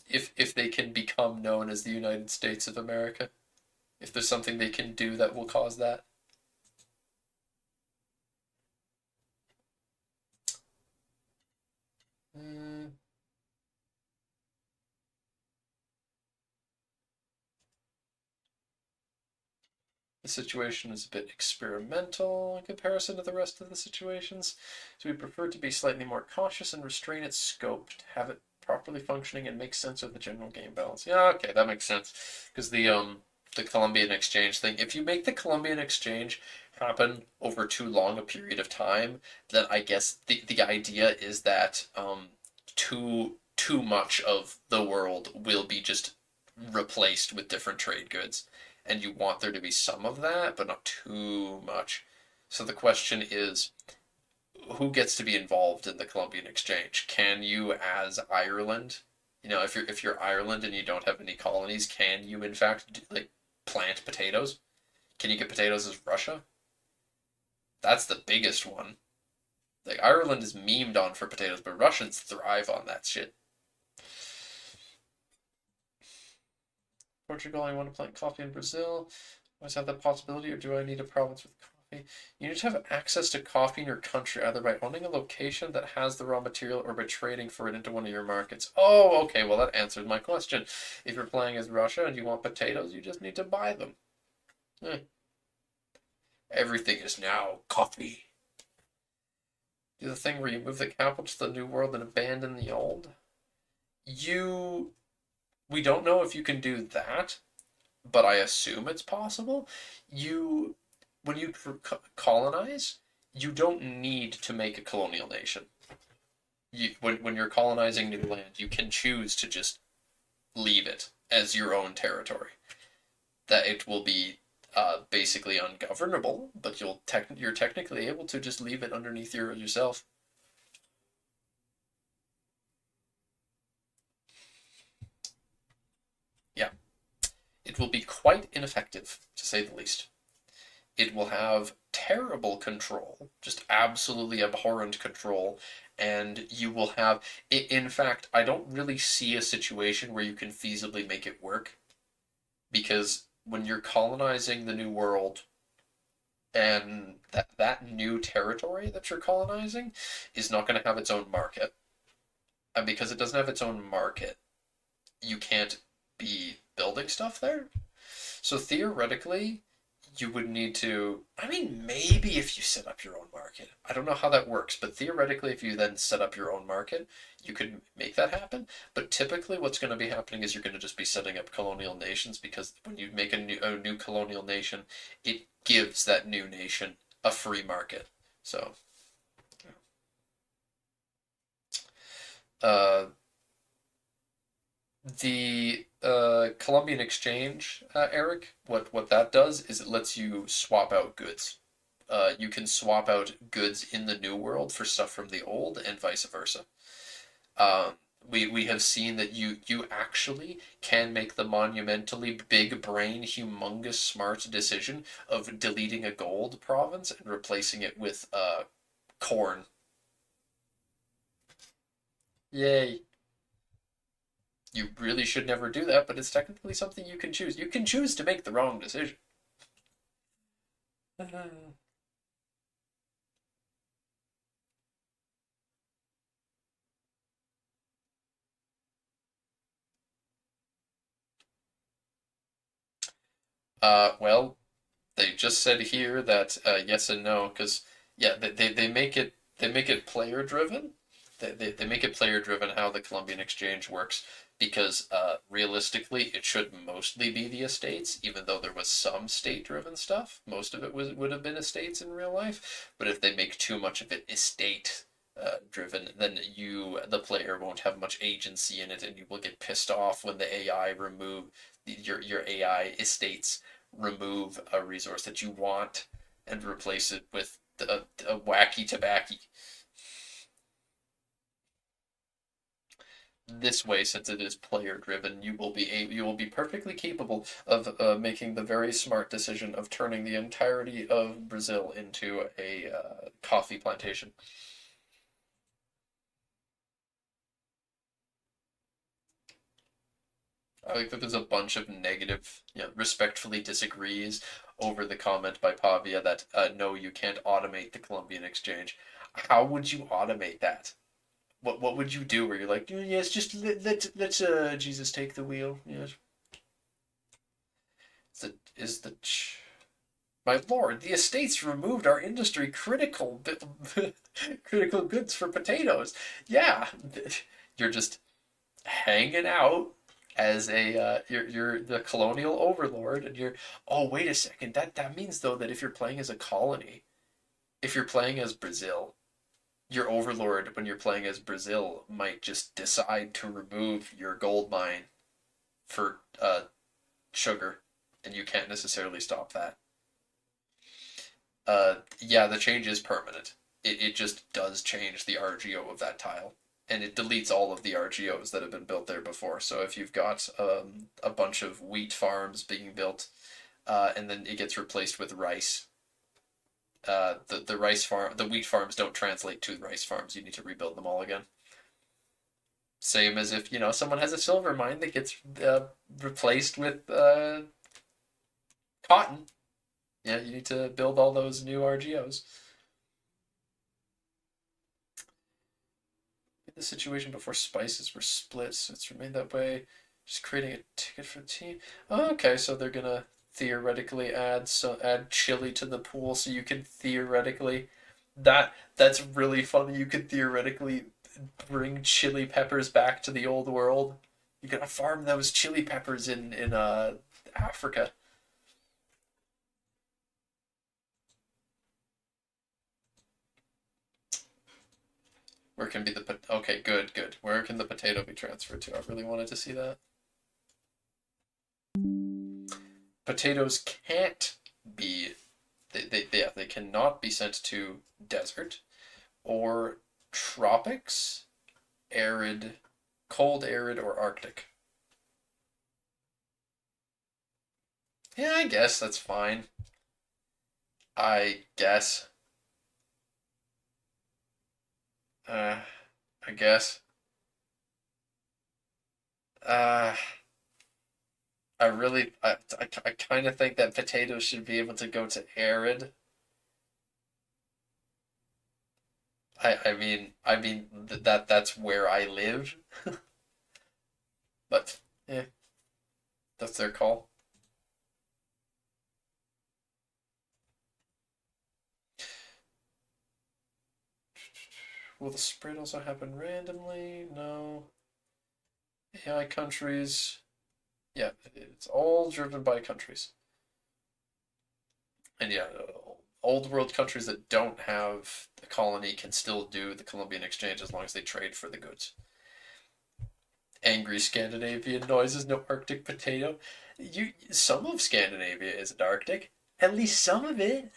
if they can become known as the United States of America. If there's something they can do that will cause that. Mm, the situation is a bit experimental in comparison to the rest of the situations, so we prefer to be slightly more cautious and restrain its scope to have it properly functioning and make sense of the general game balance. Yeah, okay, that makes sense. Because the Columbian Exchange thing, if you make the Columbian Exchange happen over too long a period of time, then I guess the idea is that too much of the world will be just replaced with different trade goods, and you want there to be some of that, but not too much. So the question is, who gets to be involved in the Columbian Exchange? Can you, as Ireland, if you're Ireland and you don't have any colonies, can you in fact like plant potatoes? Can you get potatoes as Russia? That's the biggest one. Like Ireland is memed on for potatoes, but Russians thrive on that shit. Portugal, I want to plant coffee in Brazil. Always have that possibility, or do I need a province with coffee? You need to have access to coffee in your country, either by owning a location that has the raw material or by trading for it into one of your markets. Oh, okay, well that answers my question. If you're playing as Russia and you want potatoes, you just need to buy them. Eh. Everything is now coffee. Do the thing where you move the capital to the new world and abandon the old. You we don't know if you can do that, but I assume it's possible. You, when you colonize, you don't need to make a colonial nation. When you're colonizing new land, you can choose to just leave it as your own territory. That it will be basically ungovernable, but you're technically able to just leave it underneath yourself. Yeah, it will be quite ineffective, to say the least. It will have terrible control, just absolutely abhorrent control, and you will have. In fact, I don't really see a situation where you can feasibly make it work because when you're colonizing the new world and that new territory that you're colonizing is not going to have its own market, and because it doesn't have its own market, you can't be building stuff there. So theoretically, you would need to. I mean, maybe if you set up your own market. I don't know how that works, but theoretically, if you then set up your own market, you could make that happen. But typically, what's going to be happening is you're going to just be setting up colonial nations because when you make a new colonial nation, it gives that new nation a free market. So, uh, the Columbian exchange, Eric, what that does is it lets you swap out goods. You can swap out goods in the new world for stuff from the old, and vice versa. Um, we have seen that you actually can make the monumentally big brain, humongous, smart decision of deleting a gold province and replacing it with corn. Yay! You really should never do that, but it's technically something you can choose. You can choose to make the wrong decision. Well, they just said here that yes and no, because yeah, they make it player driven. They make it player driven how the Columbian Exchange works because realistically it should mostly be the estates, even though there was some state driven stuff. Most of it would have been estates in real life, but if they make too much of it estate driven, then the player won't have much agency in it, and you will get pissed off when the AI remove your AI estates remove a resource that you want and replace it with a wacky tobacco. This way, since it is player driven, you will be perfectly capable of making the very smart decision of turning the entirety of Brazil into a coffee plantation. I think that there's a bunch of negative, respectfully disagrees over the comment by Pavia that no, you can't automate the Colombian exchange. How would you automate that? What would you do where you're like, "Mm, yes, just let Jesus take the wheel. Yes, is the my lord, the estates removed our industry critical critical goods for potatoes. Yeah, you're just hanging out as a you're the colonial overlord, and you're. Oh, wait a second. That means though that if you're playing as a colony, if you're playing as Brazil, your overlord when you're playing as Brazil might just decide to remove your gold mine for sugar, and you can't necessarily stop that. Yeah, the change is permanent. It just does change the RGO of that tile, and it deletes all of the RGOs that have been built there before. So if you've got a bunch of wheat farms being built, and then it gets replaced with rice, the wheat farms don't translate to rice farms. You need to rebuild them all again. Same as if someone has a silver mine that gets replaced with cotton. Yeah, you need to build all those new RGOs. The situation before spices were split, so it's remained that way. Just creating a ticket for the team. Oh, okay, so they're gonna theoretically add chili to the pool, so you can theoretically that's really funny. You could theoretically bring chili peppers back to the old world. You're gonna farm those chili peppers in Africa. Where can be the okay? Good, good. Where can the potato be transferred to? I really wanted to see that. Potatoes can't be they cannot be sent to desert or tropics, arid, cold, arid, or Arctic. Yeah, I guess that's fine. I guess. Uh, I guess. Uh, I kind of think that potatoes should be able to go to arid. That's where I live, but yeah, that's their call. Will the spread also happen randomly? No. AI countries. Yeah, it's all driven by countries. And yeah, old world countries that don't have a colony can still do the Columbian exchange as long as they trade for the goods. Angry Scandinavian noises, no Arctic potato. Some of Scandinavia isn't Arctic. At least some of it.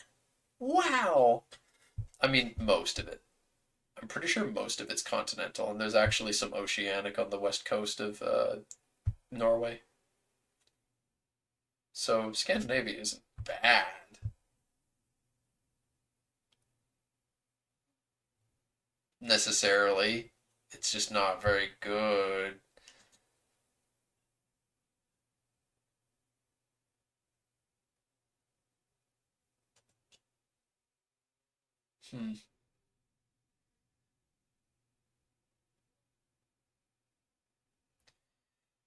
Wow. I mean, most of it. I'm pretty sure most of it's continental, and there's actually some oceanic on the west coast of Norway. So Scandinavia isn't bad. Necessarily. It's just not very good. Hmm.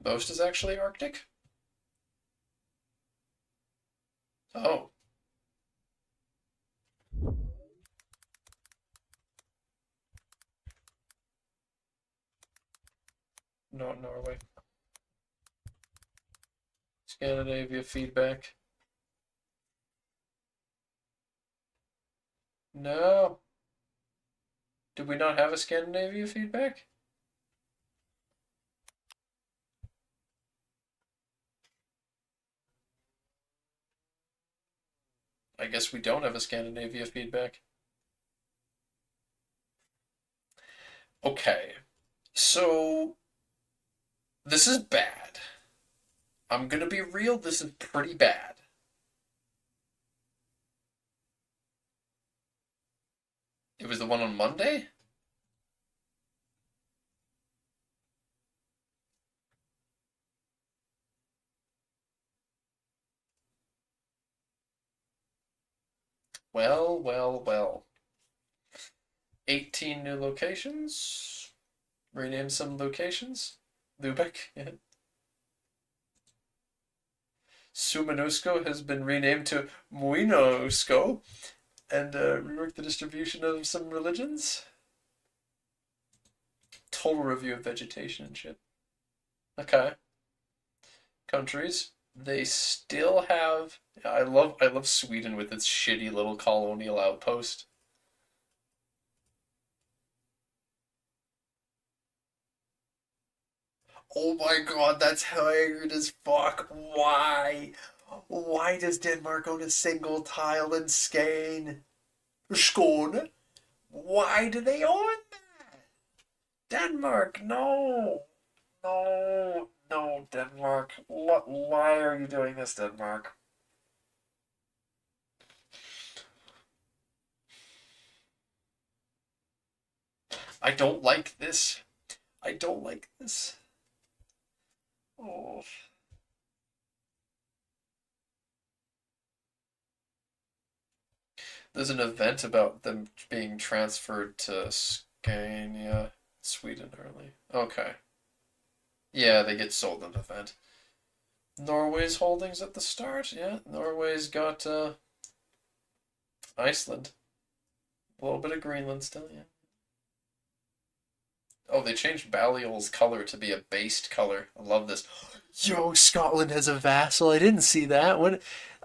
Most is actually Arctic? Oh, not Norway. Scandinavia feedback. No. Did we not have a Scandinavia feedback? I guess we don't have a Scandinavia feedback. Okay. So, this is bad. I'm gonna be real, this is pretty bad. It was the one on Monday? Well, well, well. 18 new locations. Rename some locations. Lubeck, yeah. Sumanusko has been renamed to Muinosko and rework the distribution of some religions. Total review of vegetation and shit. Okay. Countries. They still have. I love Sweden with its shitty little colonial outpost. Oh my god, that's haggard as fuck. Why? Why does Denmark own a single tile in Skane? Skåne? Why do they own that? Denmark, no. No, no, Denmark. What? Why are you doing this, Denmark? I don't like this. I don't like this. Oh. There's an event about them being transferred to Scania, Sweden early. Okay. Yeah, they get sold in the event. Norway's holdings at the start. Yeah, Norway's got Iceland. A little bit of Greenland still, yeah. Oh, they changed Balliol's color to be a based color. I love this. Yo, Scotland has a vassal. I didn't see that. When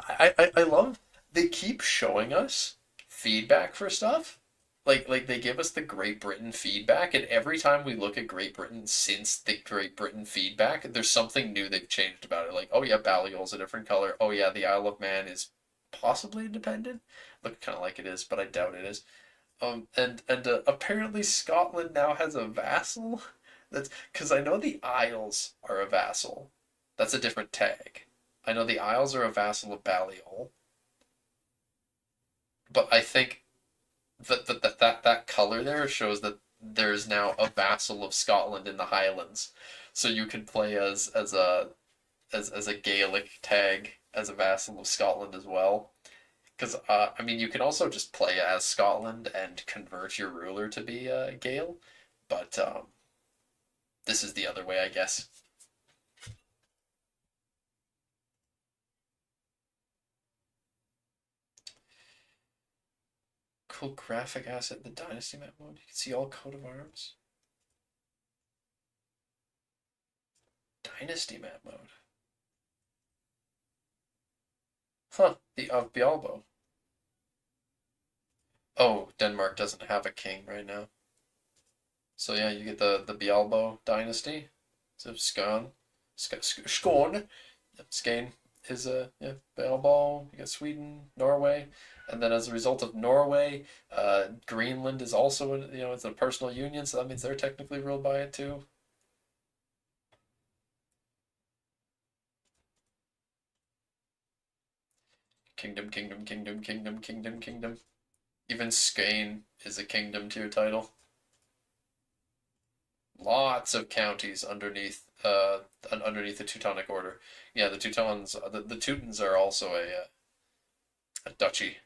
I love they keep showing us feedback for stuff. Like they give us the Great Britain feedback, and every time we look at Great Britain since the Great Britain feedback, there's something new they've changed about it. Like, oh yeah, Balliol's a different color. Oh yeah, the Isle of Man is possibly independent. Look kind of like it is, but I doubt it is. And apparently Scotland now has a vassal. That's because I know the Isles are a vassal. That's a different tag. I know the Isles are a vassal of Balliol, but I think that color there shows that there's now a vassal of Scotland in the Highlands. So you can play as a Gaelic tag as a vassal of Scotland as well. Because I mean, you can also just play as Scotland and convert your ruler to be Gael, but this is the other way, I guess. Cool graphic asset, the Dynasty map mode. You can see all coat of arms. Dynasty map mode. Huh, the of Bialbo. Oh, Denmark doesn't have a king right now. So yeah, you get the Bialbo dynasty. So Skåne, Skane is a yeah Bialbo. You got Sweden, Norway, and then as a result of Norway, Greenland is also it's a personal union, so that means they're technically ruled by it too. Kingdom, kingdom, kingdom, kingdom, kingdom, kingdom. Even Skane is a kingdom tier title. Lots of counties underneath the Teutonic Order. Yeah, the Teutons, the Teutons are also a duchy.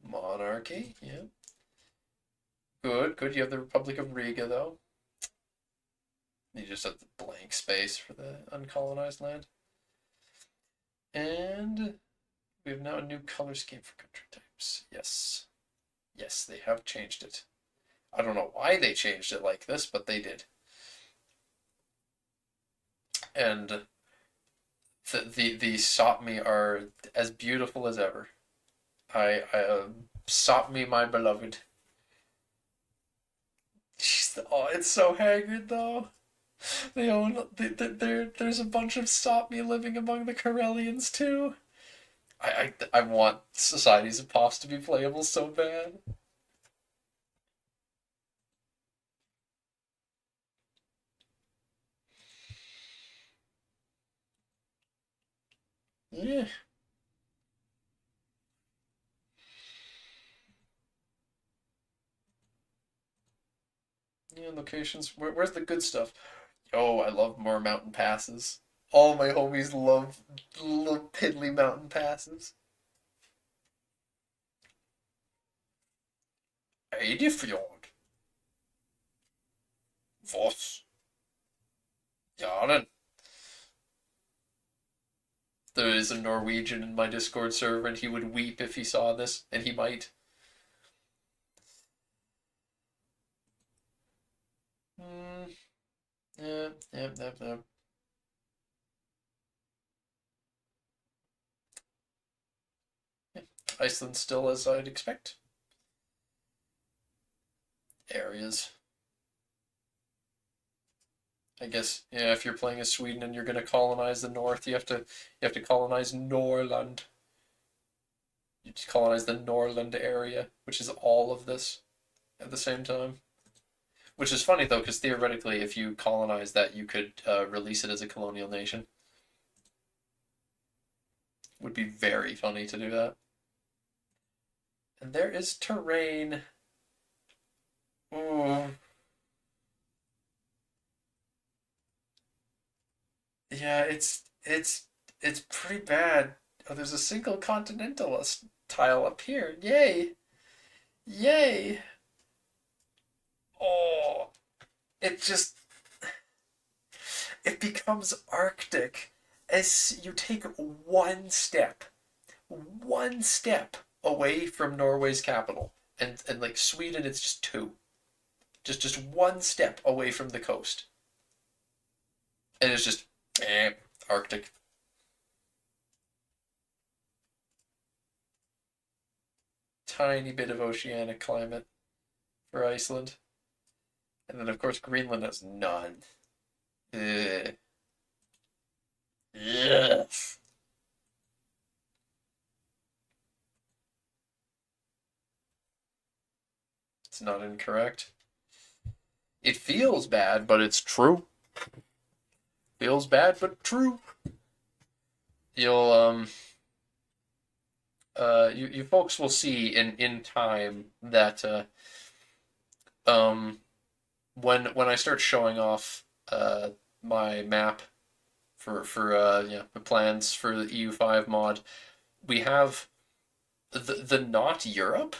Monarchy, yeah. Good, good. You have the Republic of Riga, though. You just have the blank space for the uncolonized land. And we have now a new color scheme for country types. Yes. Yes, they have changed it. I don't know why they changed it like this, but they did. And the Sopmi are as beautiful as ever. I Sopmi, my beloved. Oh, it's so haggard though. There's a bunch of Sopmi living among the Karelians too. I want Societies of Pops to be playable so bad. Yeah. Yeah, locations. Where's the good stuff? Oh, I love more mountain passes. All my homies love piddly mountain passes. Eidefjord. Voss. Jaren. There is a Norwegian in my Discord server, and he would weep if he saw this, and he might. Hmm. Yeah, yeah, yeah, yeah. Iceland still as I'd expect. Areas. I guess yeah. If you're playing as Sweden and you're going to colonize the north, you have to colonize Norland. You just colonize the Norland area, which is all of this at the same time. Which is funny though, because theoretically, if you colonize that, you could release it as a colonial nation. Would be very funny to do that. And there is terrain. Ooh. Yeah, it's pretty bad. Oh, there's a single continentalist tile up here. Yay! Yay! Oh, it just it becomes Arctic as you take one step away from Norway's capital, and like Sweden, it's just two, just one step away from the coast, and it's just Arctic. Tiny bit of oceanic climate for Iceland, and then of course Greenland has none. Ugh. Yes. It's not incorrect. It feels bad, but it's true. Feels bad, but true. You'll you folks will see in time that um when I start showing off my map for yeah, the plans for the EU5 mod, we have the not Europe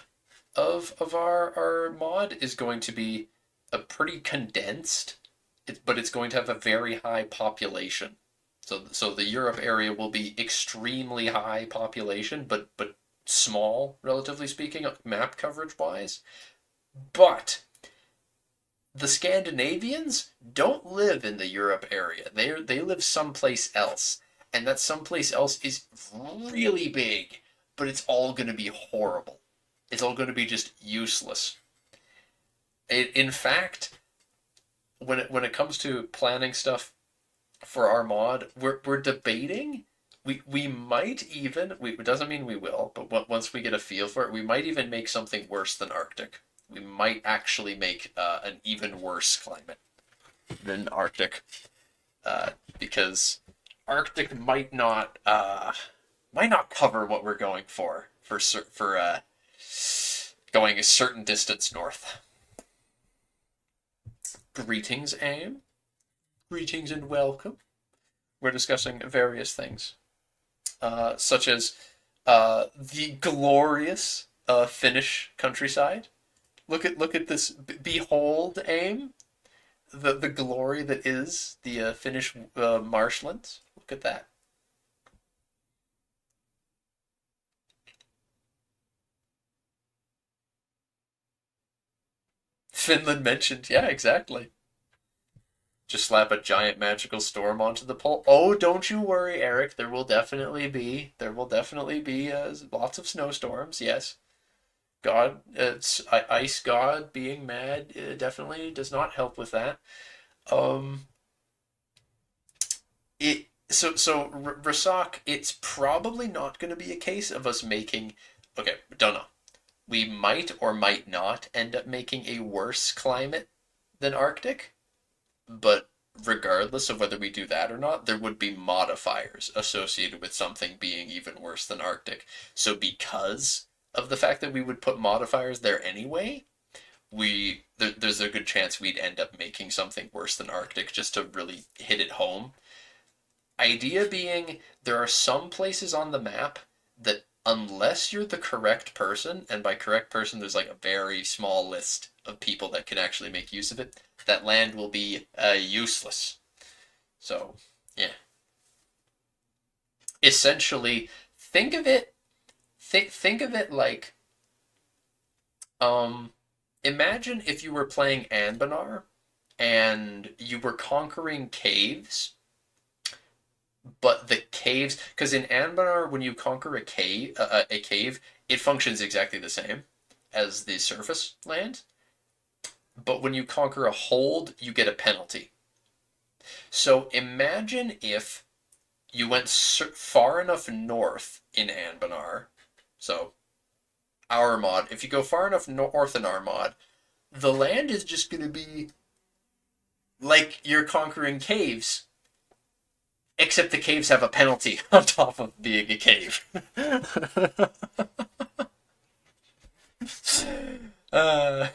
of our mod is going to be a pretty condensed, but it's going to have a very high population. So the Europe area will be extremely high population, but small, relatively speaking, map coverage wise. But the Scandinavians don't live in the Europe area. They live someplace else, and that someplace else is really big, but it's all going to be horrible. It's all going to be just useless. In fact, when it comes to planning stuff for our mod, we're debating. We might even, it doesn't mean we will, but once we get a feel for it, we might even make something worse than Arctic. We might actually make an even worse climate than Arctic, because Arctic might not cover what we're going for going a certain distance north. Greetings, Aim. Greetings and welcome. We're discussing various things, such as the glorious Finnish countryside. Look at this. Behold, Aim, the glory that is the Finnish marshlands. Look at that. Finland mentioned, yeah, exactly. Just slap a giant magical storm onto the pole. Oh, don't you worry, Eric. There will definitely be lots of snowstorms. Yes, God, ice God being mad definitely does not help with that. Um, Rasak, it's probably not going to be a case of us making. Okay, don't know. We might or might not end up making a worse climate than Arctic, but regardless of whether we do that or not, there would be modifiers associated with something being even worse than Arctic. So because of the fact that we would put modifiers there anyway, there's a good chance we'd end up making something worse than Arctic just to really hit it home. Idea being, there are some places on the map that unless you're the correct person, and by correct person there's like a very small list of people that can actually make use of it, that land will be useless. So, yeah. Essentially, think of it think of it like um imagine if you were playing Anbanar and you were conquering caves, but the caves, because in Anbanar when you conquer a cave, it functions exactly the same as the surface land, but when you conquer a hold, you get a penalty. So imagine if you went far enough north in Anbanar, so our mod, if you go far enough north in our mod, the land is just going to be like you're conquering caves, except the caves have a penalty on top of being a cave. uh,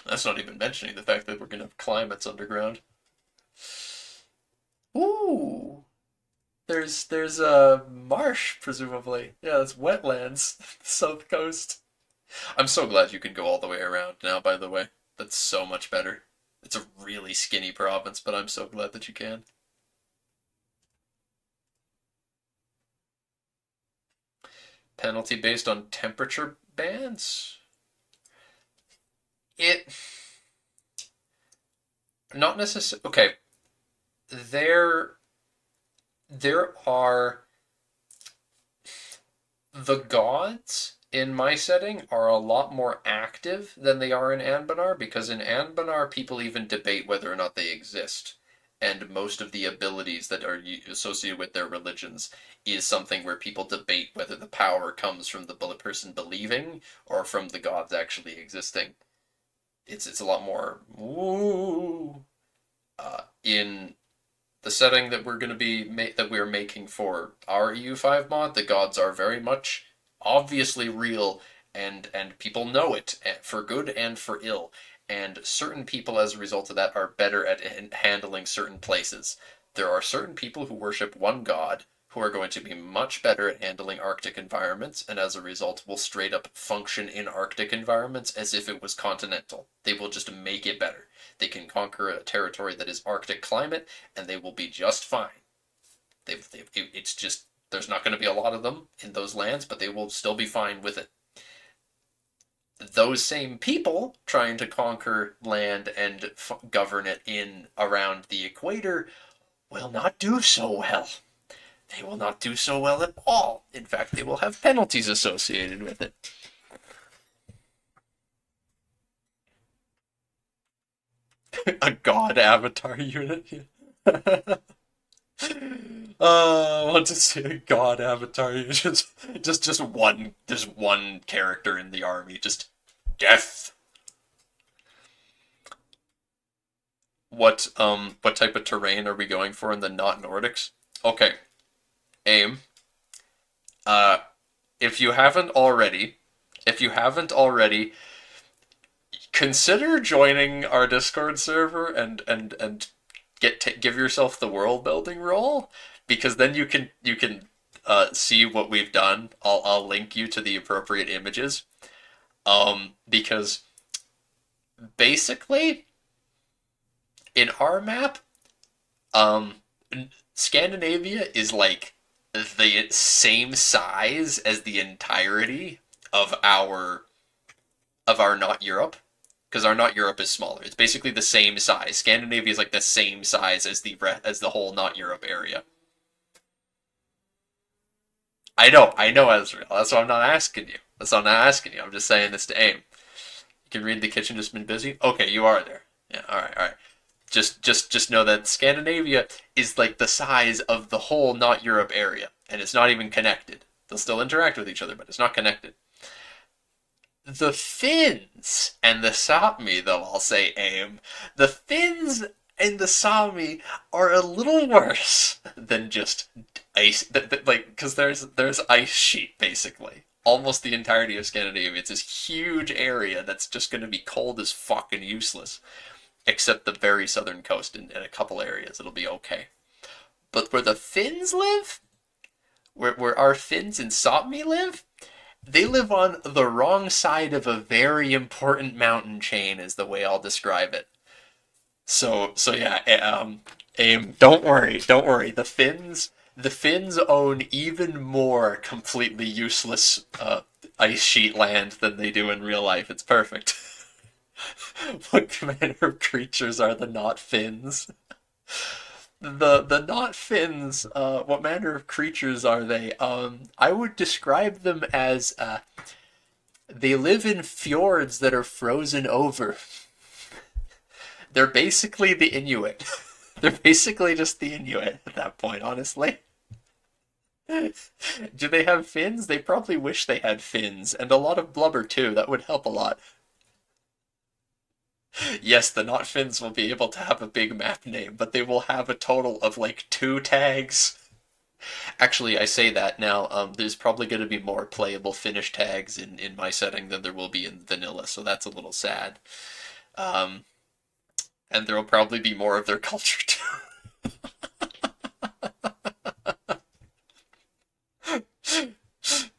that's not even mentioning the fact that we're going to have climates underground. Ooh, there's a marsh presumably. Yeah, it's wetlands, south coast. I'm so glad you can go all the way around now. By the way, that's so much better. It's a really skinny province, but I'm so glad that you can. Penalty based on temperature bands. It not necessarily. Okay, there there are the gods in my setting are a lot more active than they are in Anbanar, because in Anbanar people even debate whether or not they exist. And most of the abilities that are associated with their religions is something where people debate whether the power comes from the person believing or from the gods actually existing. It's a lot more woo. In the setting that we're going to be that we're making for our EU5 mod, the gods are very much obviously real, and people know it for good and for ill. And certain people, as a result of that, are better at handling certain places. There are certain people who worship one god who are going to be much better at handling Arctic environments, and as a result will straight up function in Arctic environments as if it was continental. They will just make it better. They can conquer a territory that is Arctic climate, and they will be just fine. It's just there's not going to be a lot of them in those lands, but they will still be fine with it. Those same people trying to conquer land and govern it in around the equator will not do so well. They will not do so well at all. In fact, they will have penalties associated with it. A god avatar unit. I want to see a god avatar. Just one. There's one character in the army. Just death. What type of terrain are we going for in the not Nordics? Okay, aim. Uh, if you haven't already, if you haven't already, consider joining our Discord server and give yourself the world building role, because then you can see what we've done. I'll link you to the appropriate images. Because basically in our map, um, Scandinavia is like the same size as the entirety of our not Europe, because our not Europe is smaller. It's basically the same size. Scandinavia is like the same size as the whole not Europe area. I know, Ezreal. That's why I'm not asking you. That's why I'm not asking you. I'm just saying this to aim. You can read the kitchen just been busy. Okay, you are there. Yeah. All right. All right. Just know that Scandinavia is like the size of the whole not Europe area, and it's not even connected. They'll still interact with each other, but it's not connected. The Finns and the Sapmi, though, I'll say aim. The Finns and the Sami are a little worse than just ice. Like, because there's ice sheet basically. Almost the entirety of Scandinavia. It's this huge area that's just going to be cold as fuck and useless, except the very southern coast in a couple areas. It'll be okay. But where the Finns live, where our Finns and Sapmi live, they live on the wrong side of a very important mountain chain, is the way I'll describe it. So yeah, don't worry. The Finns own even more completely useless ice sheet land than they do in real life. It's perfect. What manner of creatures are the not Finns? The not Finns. What manner of creatures are they? I would describe them as they live in fjords that are frozen over. They're basically the Inuit. They're basically just the Inuit at that point, honestly. Do they have fins? They probably wish they had fins, and a lot of blubber too. That would help a lot. Yes, the not fins will be able to have a big map name, but they will have a total of like two tags. Actually, I say that now. There's probably going to be more playable Finnish tags in my setting than there will be in vanilla, so that's a little sad. Um, and there will probably be more of their culture too.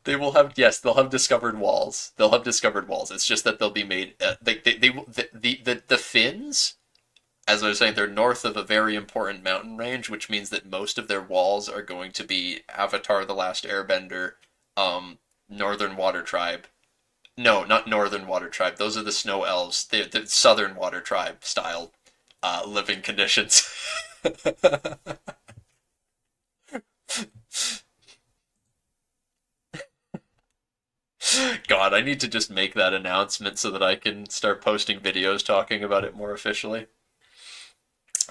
They will have, yes, they'll have discovered walls. They'll have discovered walls. It's just that they'll be made. The Finns, as I was saying, they're north of a very important mountain range, which means that most of their walls are going to be Avatar: The Last Airbender, Northern Water Tribe. No, not Northern Water Tribe. Those are the Snow Elves. The Southern Water Tribe style living conditions. God, I need to just make that announcement so that I can start posting videos talking about it more officially.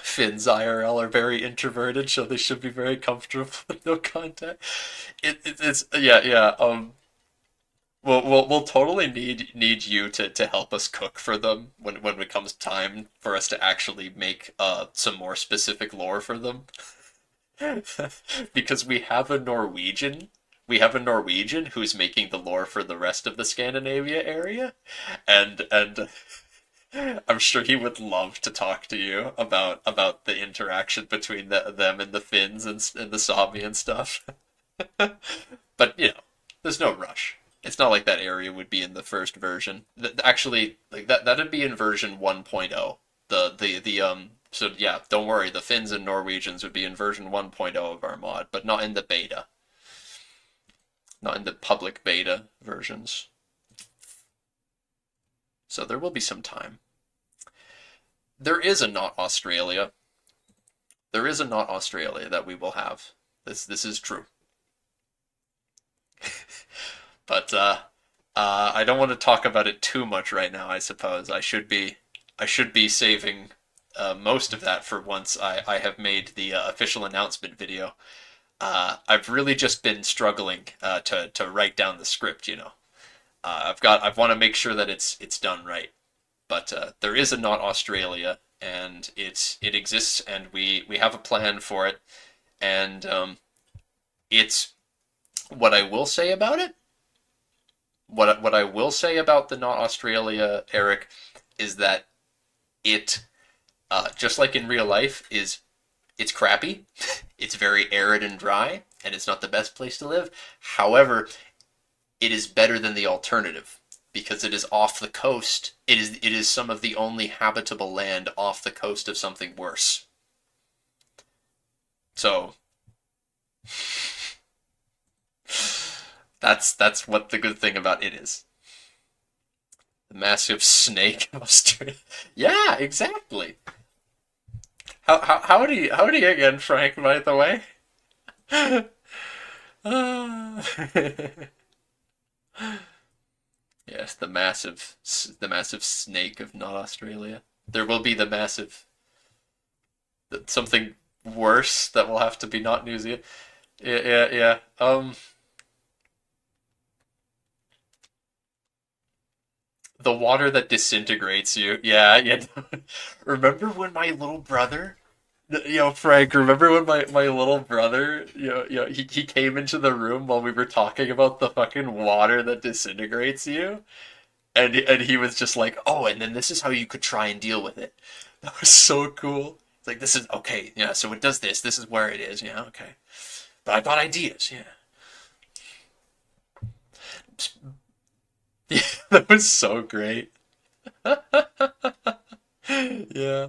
Finns IRL are very introverted, so they should be very comfortable with no contact. It's yeah. We'll totally need you to help us cook for them when it comes time for us to actually make some more specific lore for them. Because we have a Norwegian who's making the lore for the rest of the Scandinavia area, and I'm sure he would love to talk to you about the interaction between them and the Finns and the Sami and stuff. But there's no rush. It's not like that area would be in the first version. Actually, like that'd be in version 1.0. The so yeah, don't worry. The Finns and Norwegians would be in version 1.0 of our mod, but not in the beta. Not in the public beta versions. So there will be some time. There is a not Australia. There is a not Australia that we will have. This is true. But I don't want to talk about it too much right now. I suppose I should be saving most of that for once I have made the official announcement video. I've really just been struggling to write down the script. I want to make sure that it's done right. But there is a not Australia, and it exists, and we have a plan for it, and it's what I will say about it. What I will say about the not Australia, Eric, is that it just like in real life it's crappy. It's very arid and dry, and it's not the best place to live. However, it is better than the alternative because it is off the coast. It is some of the only habitable land off the coast of something worse. So that's what the good thing about it is. The massive snake of Australia. Yeah, exactly. How do you again, Frank? By the way. Ah. Yes, the massive snake of not Australia. There will be the massive something worse that will have to be not New Zealand. Yeah, yeah, yeah. The water that disintegrates you. Yeah, yeah. Remember when my little brother, Frank, remember when my little brother, he came into the room while we were talking about the fucking water that disintegrates you? And he was just like, "Oh, and then this is how you could try and deal with it." That was so cool. It's like, this is okay. Yeah, so it does this. This is where it is. Yeah, okay. But I got ideas. Yeah. Yeah, that was so great. Yeah.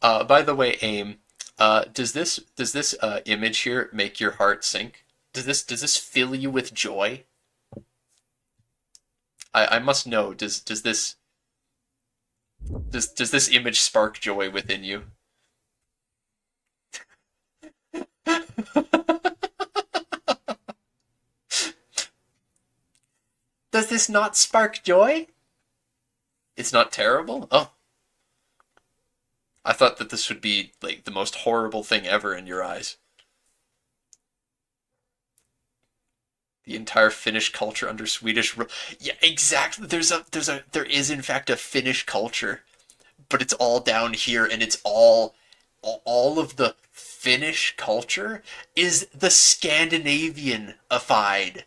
By the way, Aim, does this image here make your heart sink? Does this fill you with joy? I must know. Does this image spark joy within you? Does this not spark joy? It's not terrible? Oh, I thought that this would be like the most horrible thing ever in your eyes. The entire Finnish culture under Swedish rule. Yeah, exactly. There is in fact a Finnish culture, but it's all down here, and it's all of the Finnish culture is the Scandinavianified.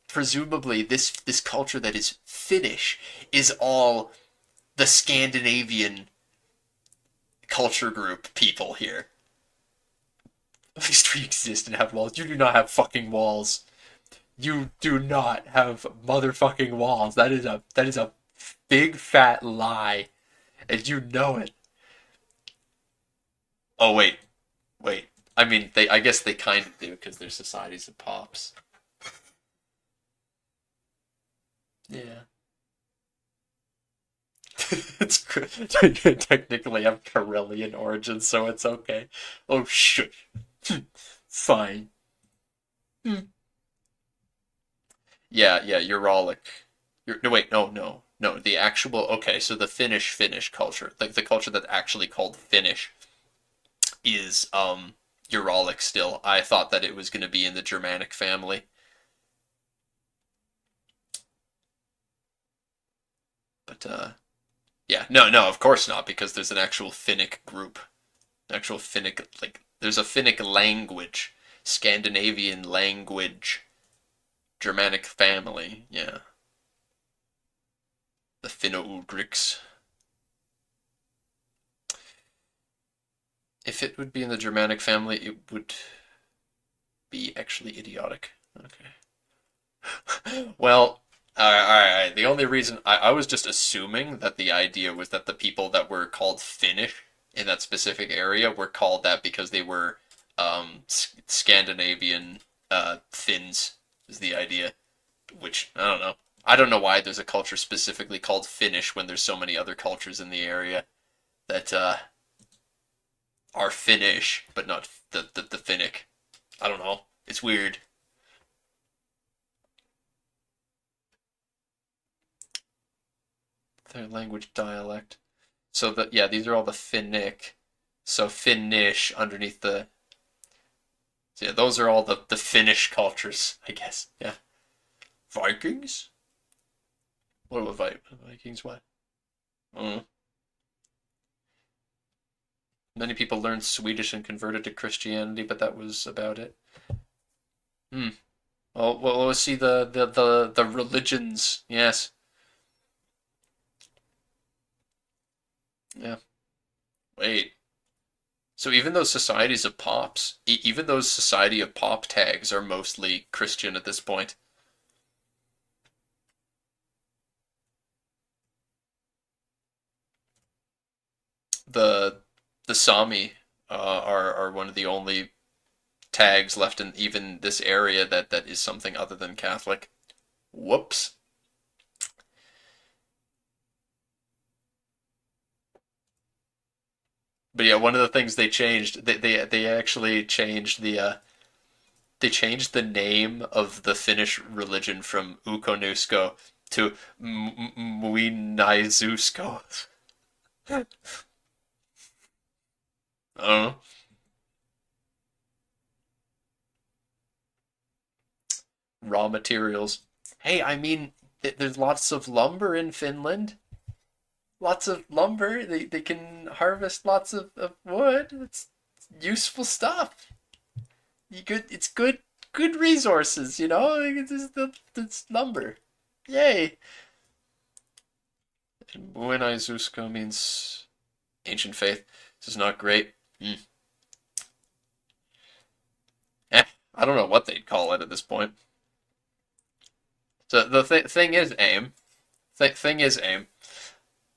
Presumably, this culture that is Finnish is all the Scandinavian culture group people here. At least we exist and have walls. You do not have fucking walls. You do not have motherfucking walls. That is a big fat lie, and you know it. Oh wait, wait. I mean, I guess they kind of do because they're societies of pops. Yeah. It's technically have Karelian origins, so it's okay. Oh shit. Fine. Hmm. yeah, Uralic. No, wait, no. The actual okay, so the Finnish culture, like the culture that's actually called Finnish, is Uralic still. I thought that it was going to be in the Germanic family, but yeah, no, of course not, because there's an actual Finnic group, an actual Finnic like there's a Finnic language, Scandinavian language, Germanic family. Yeah, the Finno-Ugrics. If it would be in the Germanic family, it would be actually idiotic. Okay. Well, all right. The only reason I was just assuming that the idea was that the people that were called Finnish in that specific area were called that because they were Scandinavian Finns, is the idea. Which, I don't know. I don't know why there's a culture specifically called Finnish when there's so many other cultures in the area that are Finnish, but not the Finnic. I don't know. It's weird. Their language dialect. So that yeah, these are all the Finnic. So Finnish underneath the so yeah, those are all the Finnish cultures, I guess. Yeah. Vikings? What about Vikings? What? Mm. Many people learned Swedish and converted to Christianity, but that was about it. Hmm. Well, let's see the religions. Yes. Yeah. Wait. So even those societies of pops, even those society of pop tags are mostly Christian at this point. The the Sami are one of the only tags left in even this area that is something other than Catholic. Whoops. But yeah, one of the things they changed, they actually changed they changed the name of the Finnish religion from Ukonusko to Muinaisusko. Oh, raw materials. Hey, I mean, there's lots of lumber in Finland. Lots of lumber. They can harvest lots of wood. It's useful stuff. It's good resources, you know? It's lumber. Yay. And Buenai Zusko means ancient faith. This is not great. Mm. I don't know what they'd call it at this point. So the thing is, aim. Thing is, aim.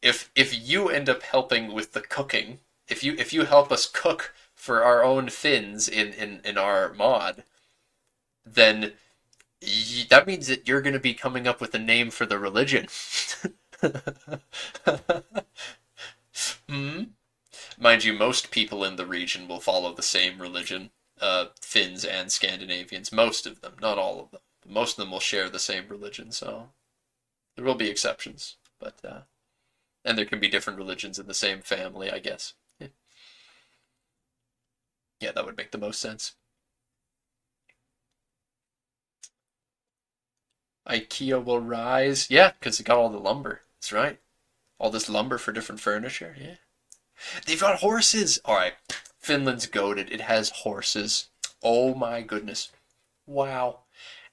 If you end up helping with the cooking, if you help us cook for our own Finns in our mod, then that means that you're going to be coming up with a name for the religion. Hmm? Mind you, most people in the region will follow the same religion. Finns and Scandinavians, most of them, not all of them. Most of them will share the same religion, so there will be exceptions, but and there can be different religions in the same family, I guess. Yeah, that would make the most sense. IKEA will rise. Yeah, because it got all the lumber. That's right. All this lumber for different furniture. Yeah. They've got horses. All right. Finland's goaded. It has horses. Oh my goodness. Wow.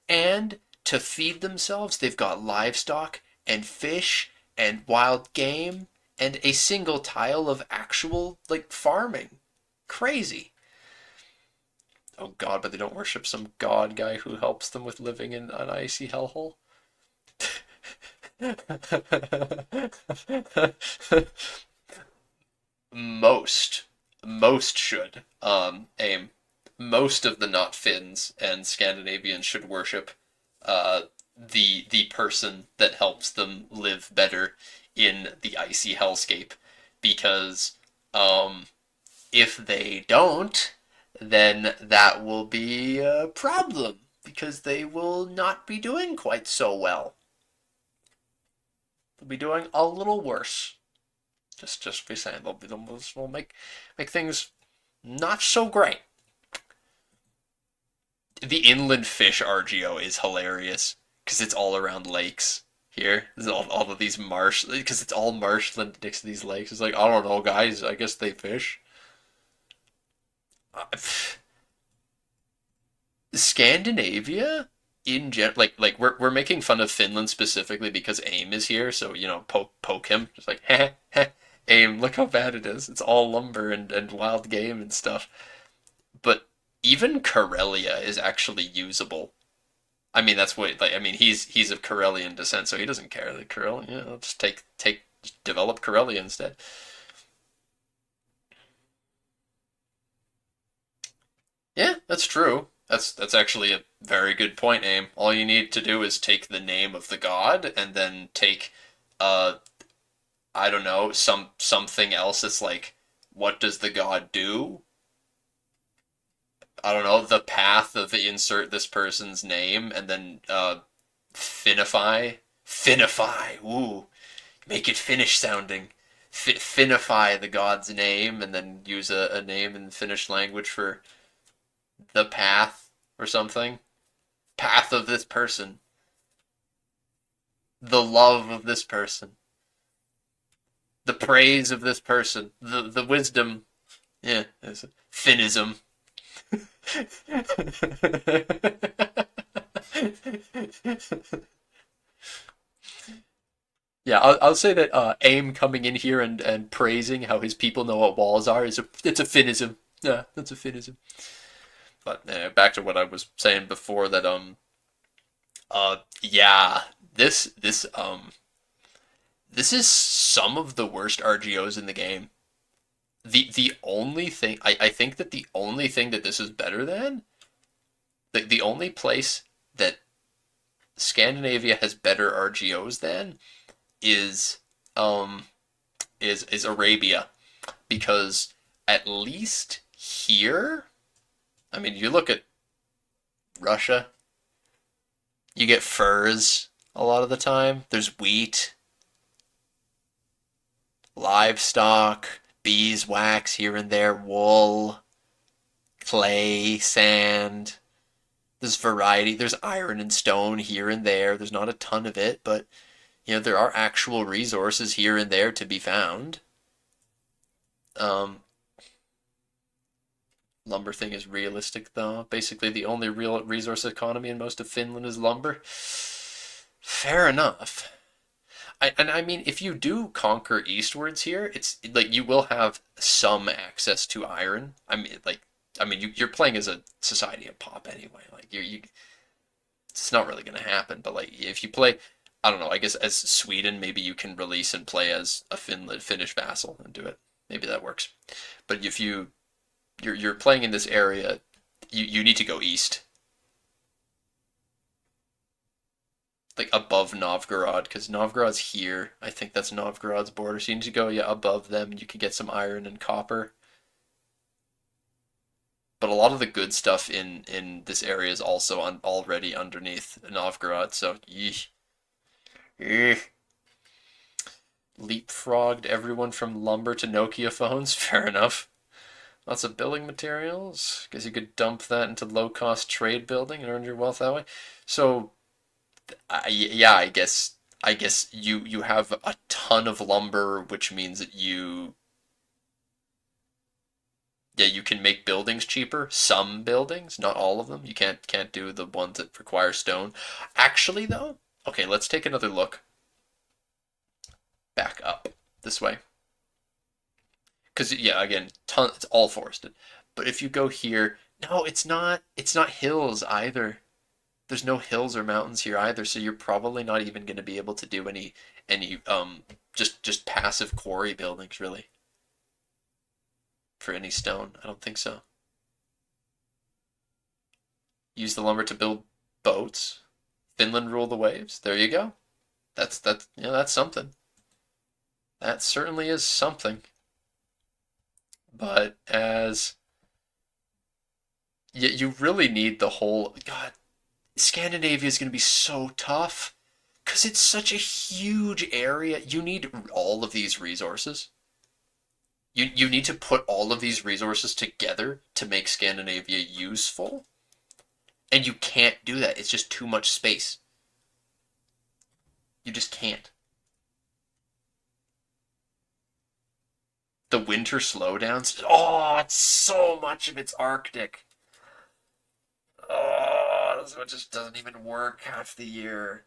And to feed themselves, they've got livestock and fish and wild game and a single tile of actual like farming. Crazy. Oh god, but they don't worship some god guy who helps them with living in an icy hellhole. most most should aim. Most of the not Finns and Scandinavians should worship the person that helps them live better in the icy hellscape, because if they don't, then that will be a problem. because they will not be doing quite so well. They'll be doing a little worse. Just be saying we'll make things not so great. The inland fish RGO is hilarious because it's all around lakes here. There's all of these marsh because it's all marshland next to these lakes. It's like I don't know, guys. I guess they fish. Uh, Scandinavia in like we're making fun of Finland specifically because AIM is here, so poke him, just like heh heh, AIM, look how bad it is. It's all lumber and wild game and stuff. But even Karelia is actually usable. I mean that's what like I mean he's of Karelian descent, so he doesn't care. Like Karelia, yeah, I'll just just develop Karelia instead. Yeah, that's true. That's actually a very good point, Aim. All you need to do is take the name of the god and then take uh I don't know, something else that's like what does the god do? I don't know, the path of insert this person's name and then finify. Finify. Ooh, make it Finnish sounding. Finify the god's name and then use a name in Finnish language for the path or something. Path of this person. The love of this person. The praise of this person. The wisdom. Yeah, it's Finnism. Yeah, I'll say that AIM coming in here and praising how his people know what walls are it's a Finnism. Yeah, that's a Finnism. But back to what I was saying before that yeah, this is some of the worst RGOs in the game. The only thing I think that the only thing that this is better than the only place that Scandinavia has better RGOs than is um is Arabia because at least here, I mean, you look at Russia, you get furs a lot of the time. There's wheat, livestock, beeswax here and there, wool, clay, sand. There's variety. There's iron and stone here and there. There's not a ton of it, but there are actual resources here and there to be found. Um, Lumber thing is realistic though. Basically, the only real resource economy in most of Finland is lumber. Fair enough. I mean, if you do conquer eastwards here, it's like you will have some access to iron. I mean, you're playing as a society of pop anyway. Like it's not really going to happen. But like, if you play, I don't know. I guess as Sweden, maybe you can release and play as a Finnish vassal and do it. Maybe that works. But if you're playing in this area, you need to go east, like above Novgorod, because Novgorod's here. I think that's Novgorod's border. So you need to go above them. You can get some iron and copper. But a lot of the good stuff in this area is also already underneath Novgorod. So yeesh. Leapfrogged everyone from lumber to Nokia phones. Fair enough. Lots of building materials. Guess you could dump that into low-cost trade building and earn your wealth that way. So, yeah, I guess you have a ton of lumber, which means that you can make buildings cheaper. Some buildings, not all of them. You can't do the ones that require stone. Actually, though, okay, let's take another look. Back up this way. Because yeah, again, it's all forested. But if you go here, no, it's not. It's not hills either. There's no hills or mountains here either, so you're probably not even going to be able to do any just passive quarry buildings really for any stone. I don't think so. Use the lumber to build boats. Finland rule the waves. There you go. That's something. That certainly is something. But as you really need the whole God. Scandinavia is going to be so tough because it's such a huge area. You need all of these resources. You need to put all of these resources together to make Scandinavia useful, and you can't do that. It's just too much space. You just can't. The winter slowdowns. Oh, it's so much of it's Arctic. Oh, so it just doesn't even work half the year.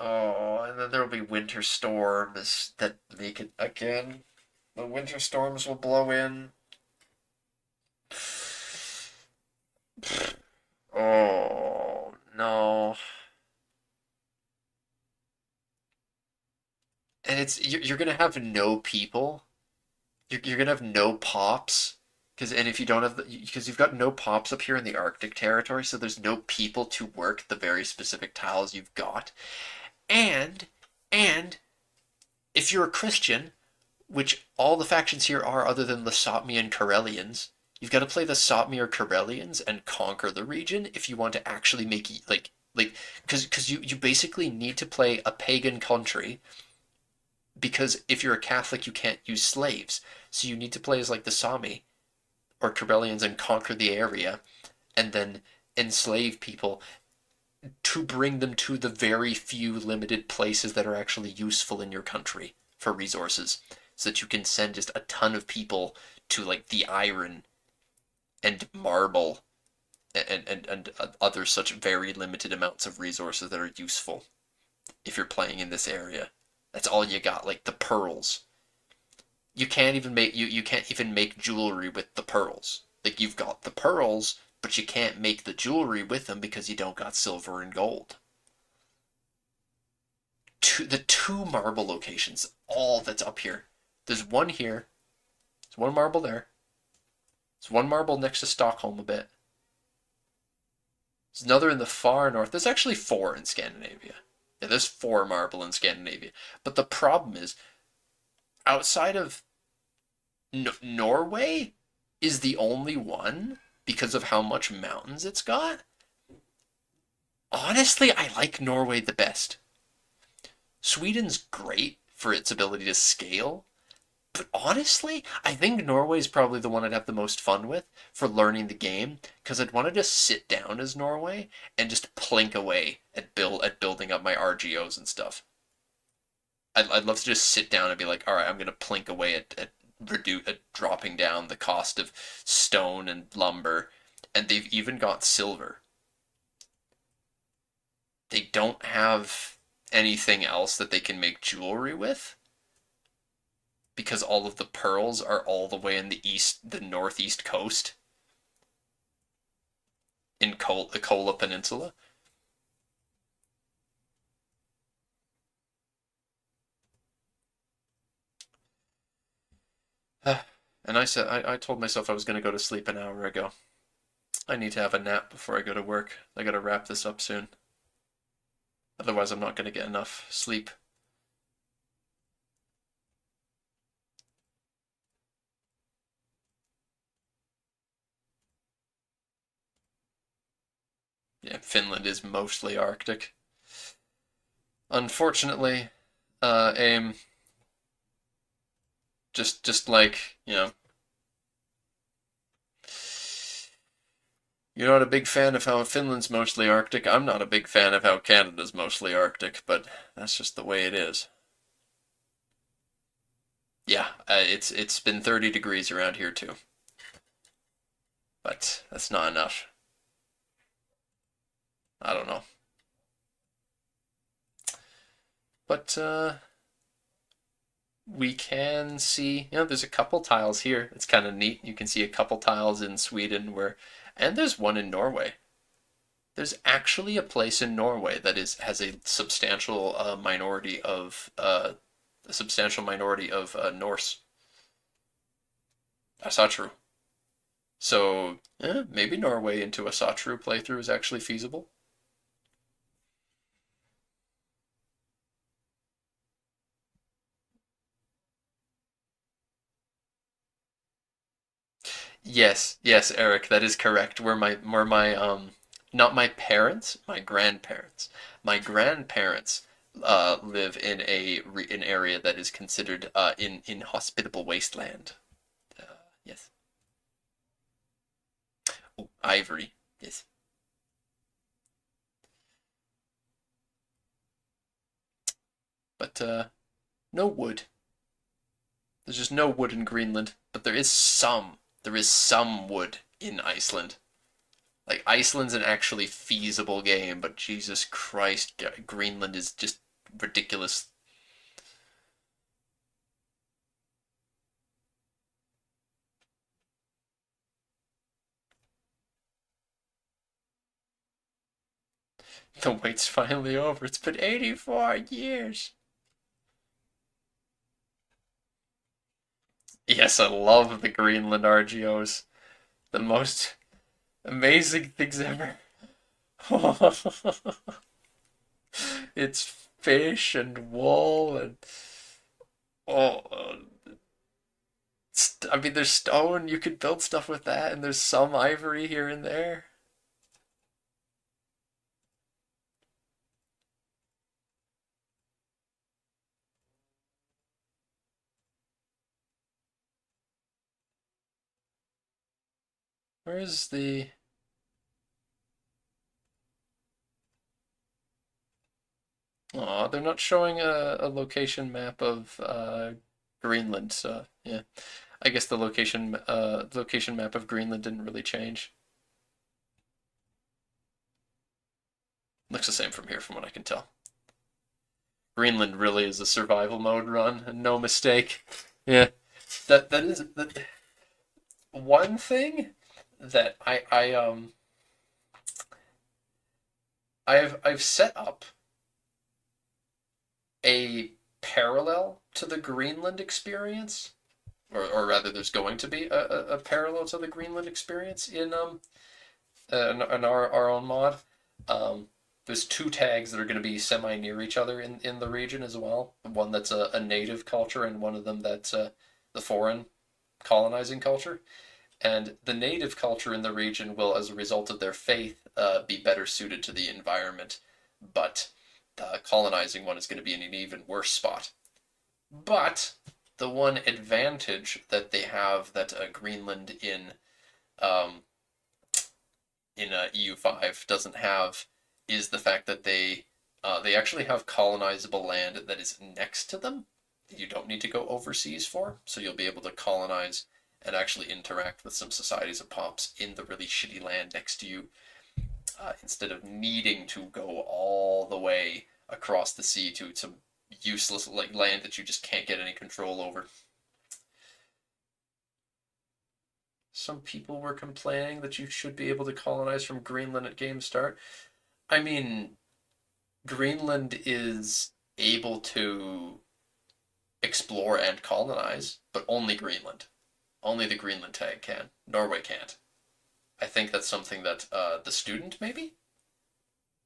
Oh, and then there'll be winter storms that make it again. The winter storms will blow in. Oh, no. And you're gonna have no people. You're gonna have no pops. And if you don't have because you've got no pops up here in the Arctic territory, so there's no people to work the very specific tiles you've got. And and if you're a Christian, which all the factions here are other than the Sotmi and Karelians, you've got to play the Sotmi or Karelians and conquer the region if you want to actually make because you basically need to play a pagan country because if you're a Catholic you can't use slaves. So you need to play as like the Sami or Karelians and conquer the area and then enslave people to bring them to the very few limited places that are actually useful in your country for resources so that you can send just a ton of people to like the iron and marble and other such very limited amounts of resources that are useful if you're playing in this area. That's all you got, like the pearls. You can't even make jewelry with the pearls. Like you've got the pearls, but you can't make the jewelry with them because you don't got silver and gold. The two marble locations, all that's up here. There's one here. There's one marble there. There's one marble next to Stockholm a bit. There's another in the far north. There's actually four in Scandinavia. Yeah, there's four marble in Scandinavia. But the problem is, outside of Norway is the only one because of how much mountains it's got. Honestly, I like Norway the best. Sweden's great for its ability to scale, but honestly, I think Norway's probably the one I'd have the most fun with for learning the game because I'd want to just sit down as Norway and just plink away at building up my RGOs and stuff. I'd love to just sit down and be like, all right, I'm gonna plink away at dropping down the cost of stone and lumber, and they've even got silver. They don't have anything else that they can make jewelry with because all of the pearls are all the way in the northeast coast in the Kola Peninsula. And I told myself I was going to go to sleep an hour ago. I need to have a nap before I go to work. I got to wrap this up soon. Otherwise, I'm not going to get enough sleep. Yeah, Finland is mostly Arctic. Unfortunately, AIM, just like, you're not a big fan of how Finland's mostly Arctic. I'm not a big fan of how Canada's mostly Arctic, but that's just the way it is. Yeah, it's been 30 degrees around here too, but that's not enough. I don't know. But we can see, there's a couple tiles here. It's kind of neat. You can see a couple tiles in Sweden and there's one in Norway. There's actually a place in Norway that has a substantial minority of Norse. Asatru. So maybe Norway into a Asatru playthrough is actually feasible. Yes, yes, Eric, that is correct. Where my Not my parents, my grandparents. My grandparents live in an area that is considered in inhospitable wasteland. Uh, yes. Oh, ivory. Yes. But no wood. There's just no wood in Greenland. But there is some. There is some wood in Iceland. Like Iceland's an actually feasible game, but Jesus Christ, Greenland is just ridiculous. The wait's finally over. It's been 84 years. Yes, I love the Greenland RGOs. The most amazing things ever. It's fish and wool and oh, I mean, there's stone. You could build stuff with that, and there's some ivory here and there. Where's the? Oh, they're not showing a location map of Greenland. So yeah, I guess the location map of Greenland didn't really change. Looks the same from here, from what I can tell. Greenland really is a survival mode run, and no mistake. Yeah, that is one thing that I've set up a parallel to the Greenland experience, or rather, there's going to be a parallel to the Greenland experience in our own mod. There's two tags that are going to be semi near each other in the region as well. One that's a native culture, and one of them that's the foreign colonizing culture. And the native culture in the region will, as a result of their faith, be better suited to the environment. But the colonizing one is going to be in an even worse spot. But the one advantage that they have that Greenland um, in EU5 doesn't have is the fact that they actually have colonizable land that is next to them that you don't need to go overseas for. So you'll be able to colonize and actually interact with some societies of pops in the really shitty land next to you, instead of needing to go all the way across the sea to some useless like land that you just can't get any control over. Some people were complaining that you should be able to colonize from Greenland at game start. I mean, Greenland is able to explore and colonize, but only Greenland. Only the Greenland tag can. Norway can't. I think that's something that the student, maybe?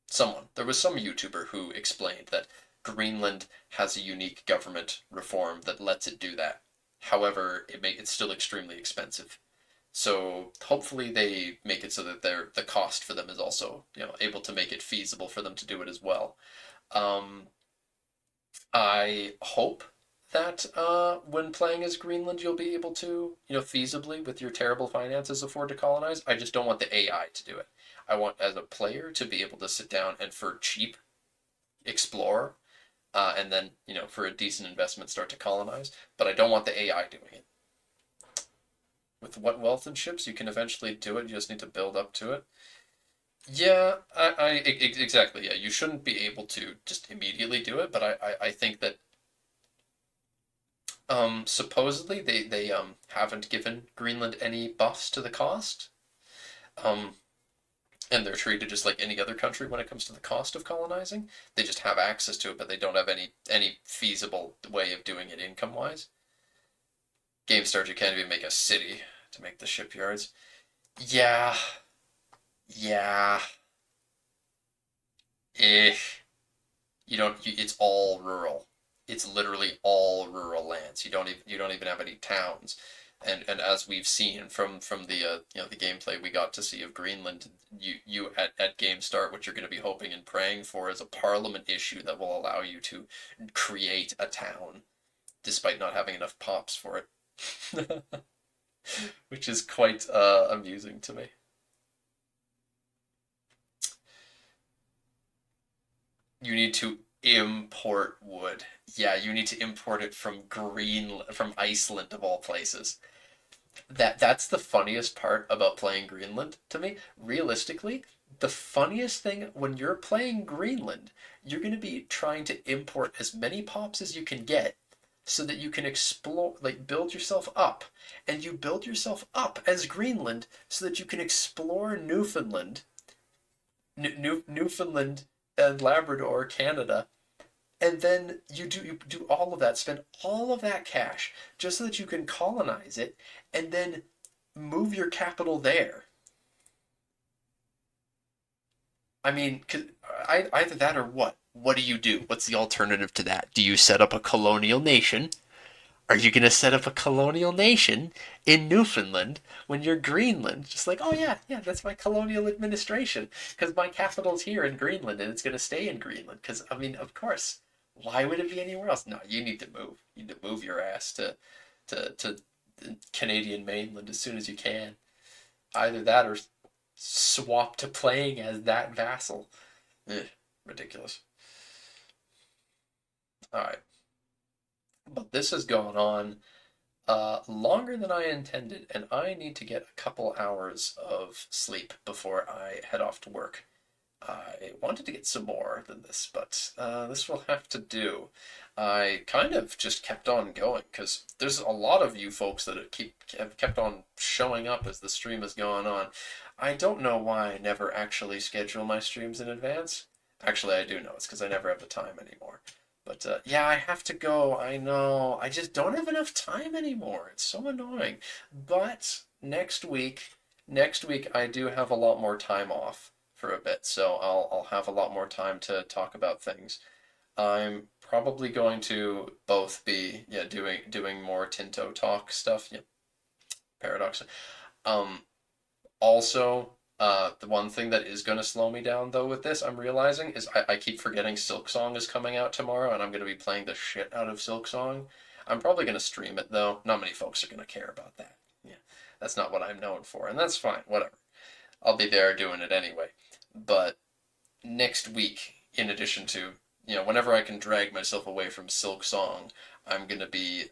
Someone. There was some YouTuber who explained that Greenland has a unique government reform that lets it do that. However, it's still extremely expensive. So hopefully they make it so that the cost for them is also able to make it feasible for them to do it as well. Um, I hope that when playing as Greenland, you'll be able to feasibly with your terrible finances afford to colonize. I just don't want the AI to do it. I want as a player to be able to sit down and for cheap explore, and then for a decent investment start to colonize. But I don't want the AI doing it. With what wealth and ships, you can eventually do it. You just need to build up to it. Yeah, exactly. Yeah, you shouldn't be able to just immediately do it, but I think that supposedly they haven't given Greenland any buffs to the cost. Um, and they're treated just like any other country when it comes to the cost of colonizing. They just have access to it, but they don't have any feasible way of doing it income wise. Game Start, you can't even make a city to make the shipyards. Yeah, yeah. Eh. You don't. It's all rural. It's literally all rural lands. You don't even have any towns. And as we've seen from the the gameplay we got to see of Greenland, you at game start, what you're going to be hoping and praying for is a parliament issue that will allow you to create a town despite not having enough pops for it, which is quite amusing to me. You need to import wood. Yeah, you need to import it from from Iceland of all places. That's the funniest part about playing Greenland to me. Realistically, the funniest thing when you're playing Greenland, you're going to be trying to import as many pops as you can get so that you can explore, like build yourself up. And you build yourself up as Greenland so that you can explore Newfoundland, Newfoundland and Labrador, Canada, and then you do all of that, spend all of that cash just so that you can colonize it, and then move your capital there. I mean, either that or what? What do you do? What's the alternative to that? Do you set up a colonial nation? Are you going to set up a colonial nation in Newfoundland when you're Greenland? Just like, oh yeah, yeah, that's my colonial administration because my capital's here in Greenland and it's going to stay in Greenland. Because, I mean, of course, why would it be anywhere else? No, you need to move. You need to move your ass to the Canadian mainland as soon as you can. Either that or swap to playing as that vassal. Ugh, ridiculous. All right. But this has gone on longer than I intended, and I need to get a couple hours of sleep before I head off to work. I wanted to get some more than this, but this will have to do. I kind of just kept on going because there's a lot of you folks that have kept on showing up as the stream has gone on. I don't know why I never actually schedule my streams in advance. Actually, I do know. It's because I never have the time anymore. But yeah, I have to go. I know. I just don't have enough time anymore. It's so annoying. But next week I do have a lot more time off for a bit, so I'll have a lot more time to talk about things. I'm probably going to both be doing more Tinto talk stuff. Yeah, paradox. Um, Also, the one thing that is going to slow me down though with this, I'm realizing, is I keep forgetting Silk Song is coming out tomorrow, and I'm going to be playing the shit out of Silk Song. I'm probably going to stream it though. Not many folks are going to care about that. Yeah, that's not what I'm known for, and that's fine. Whatever. I'll be there doing it anyway. But next week, in addition to whenever I can drag myself away from Silk Song, I'm going to be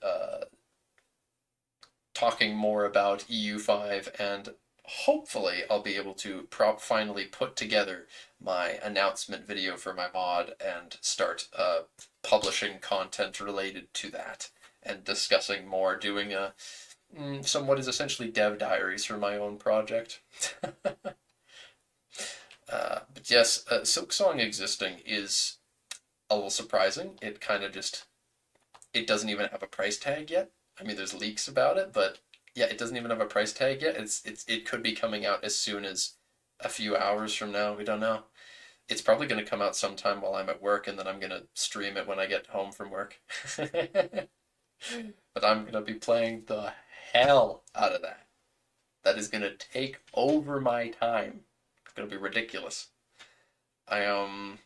talking more about EU5, and hopefully I'll be able to finally put together my announcement video for my mod and start publishing content related to that and discussing more, doing some what is essentially dev diaries for my own project. But yes, Silk Song existing is a little surprising. It kind of just, it doesn't even have a price tag yet. I mean, there's leaks about it, but yeah, it doesn't even have a price tag yet. It could be coming out as soon as a few hours from now. We don't know. It's probably going to come out sometime while I'm at work, and then I'm going to stream it when I get home from work. But I'm going to be playing the hell out of that. That is going to take over my time. It's going to be ridiculous. I am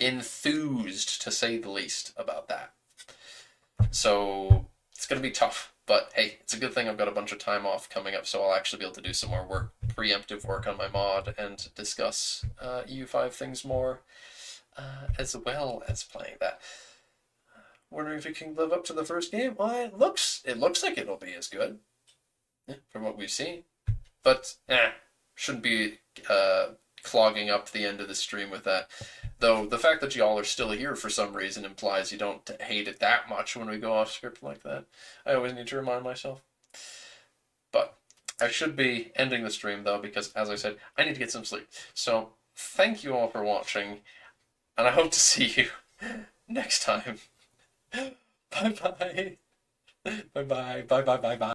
enthused, to say the least, about that. So it's going to be tough. But hey, it's a good thing I've got a bunch of time off coming up, so I'll actually be able to do some more work, preemptive work on my mod, and discuss EU5 things more, as well as playing that. Wondering if it can live up to the first game. Well, it looks like it'll be as good, from what we've seen. But shouldn't be clogging up the end of the stream with that. Though the fact that y'all are still here for some reason implies you don't hate it that much when we go off script like that. I always need to remind myself. But I should be ending the stream though, because as I said, I need to get some sleep. So thank you all for watching, and I hope to see you next time. Bye bye. Bye bye. Bye bye. Bye bye. Bye.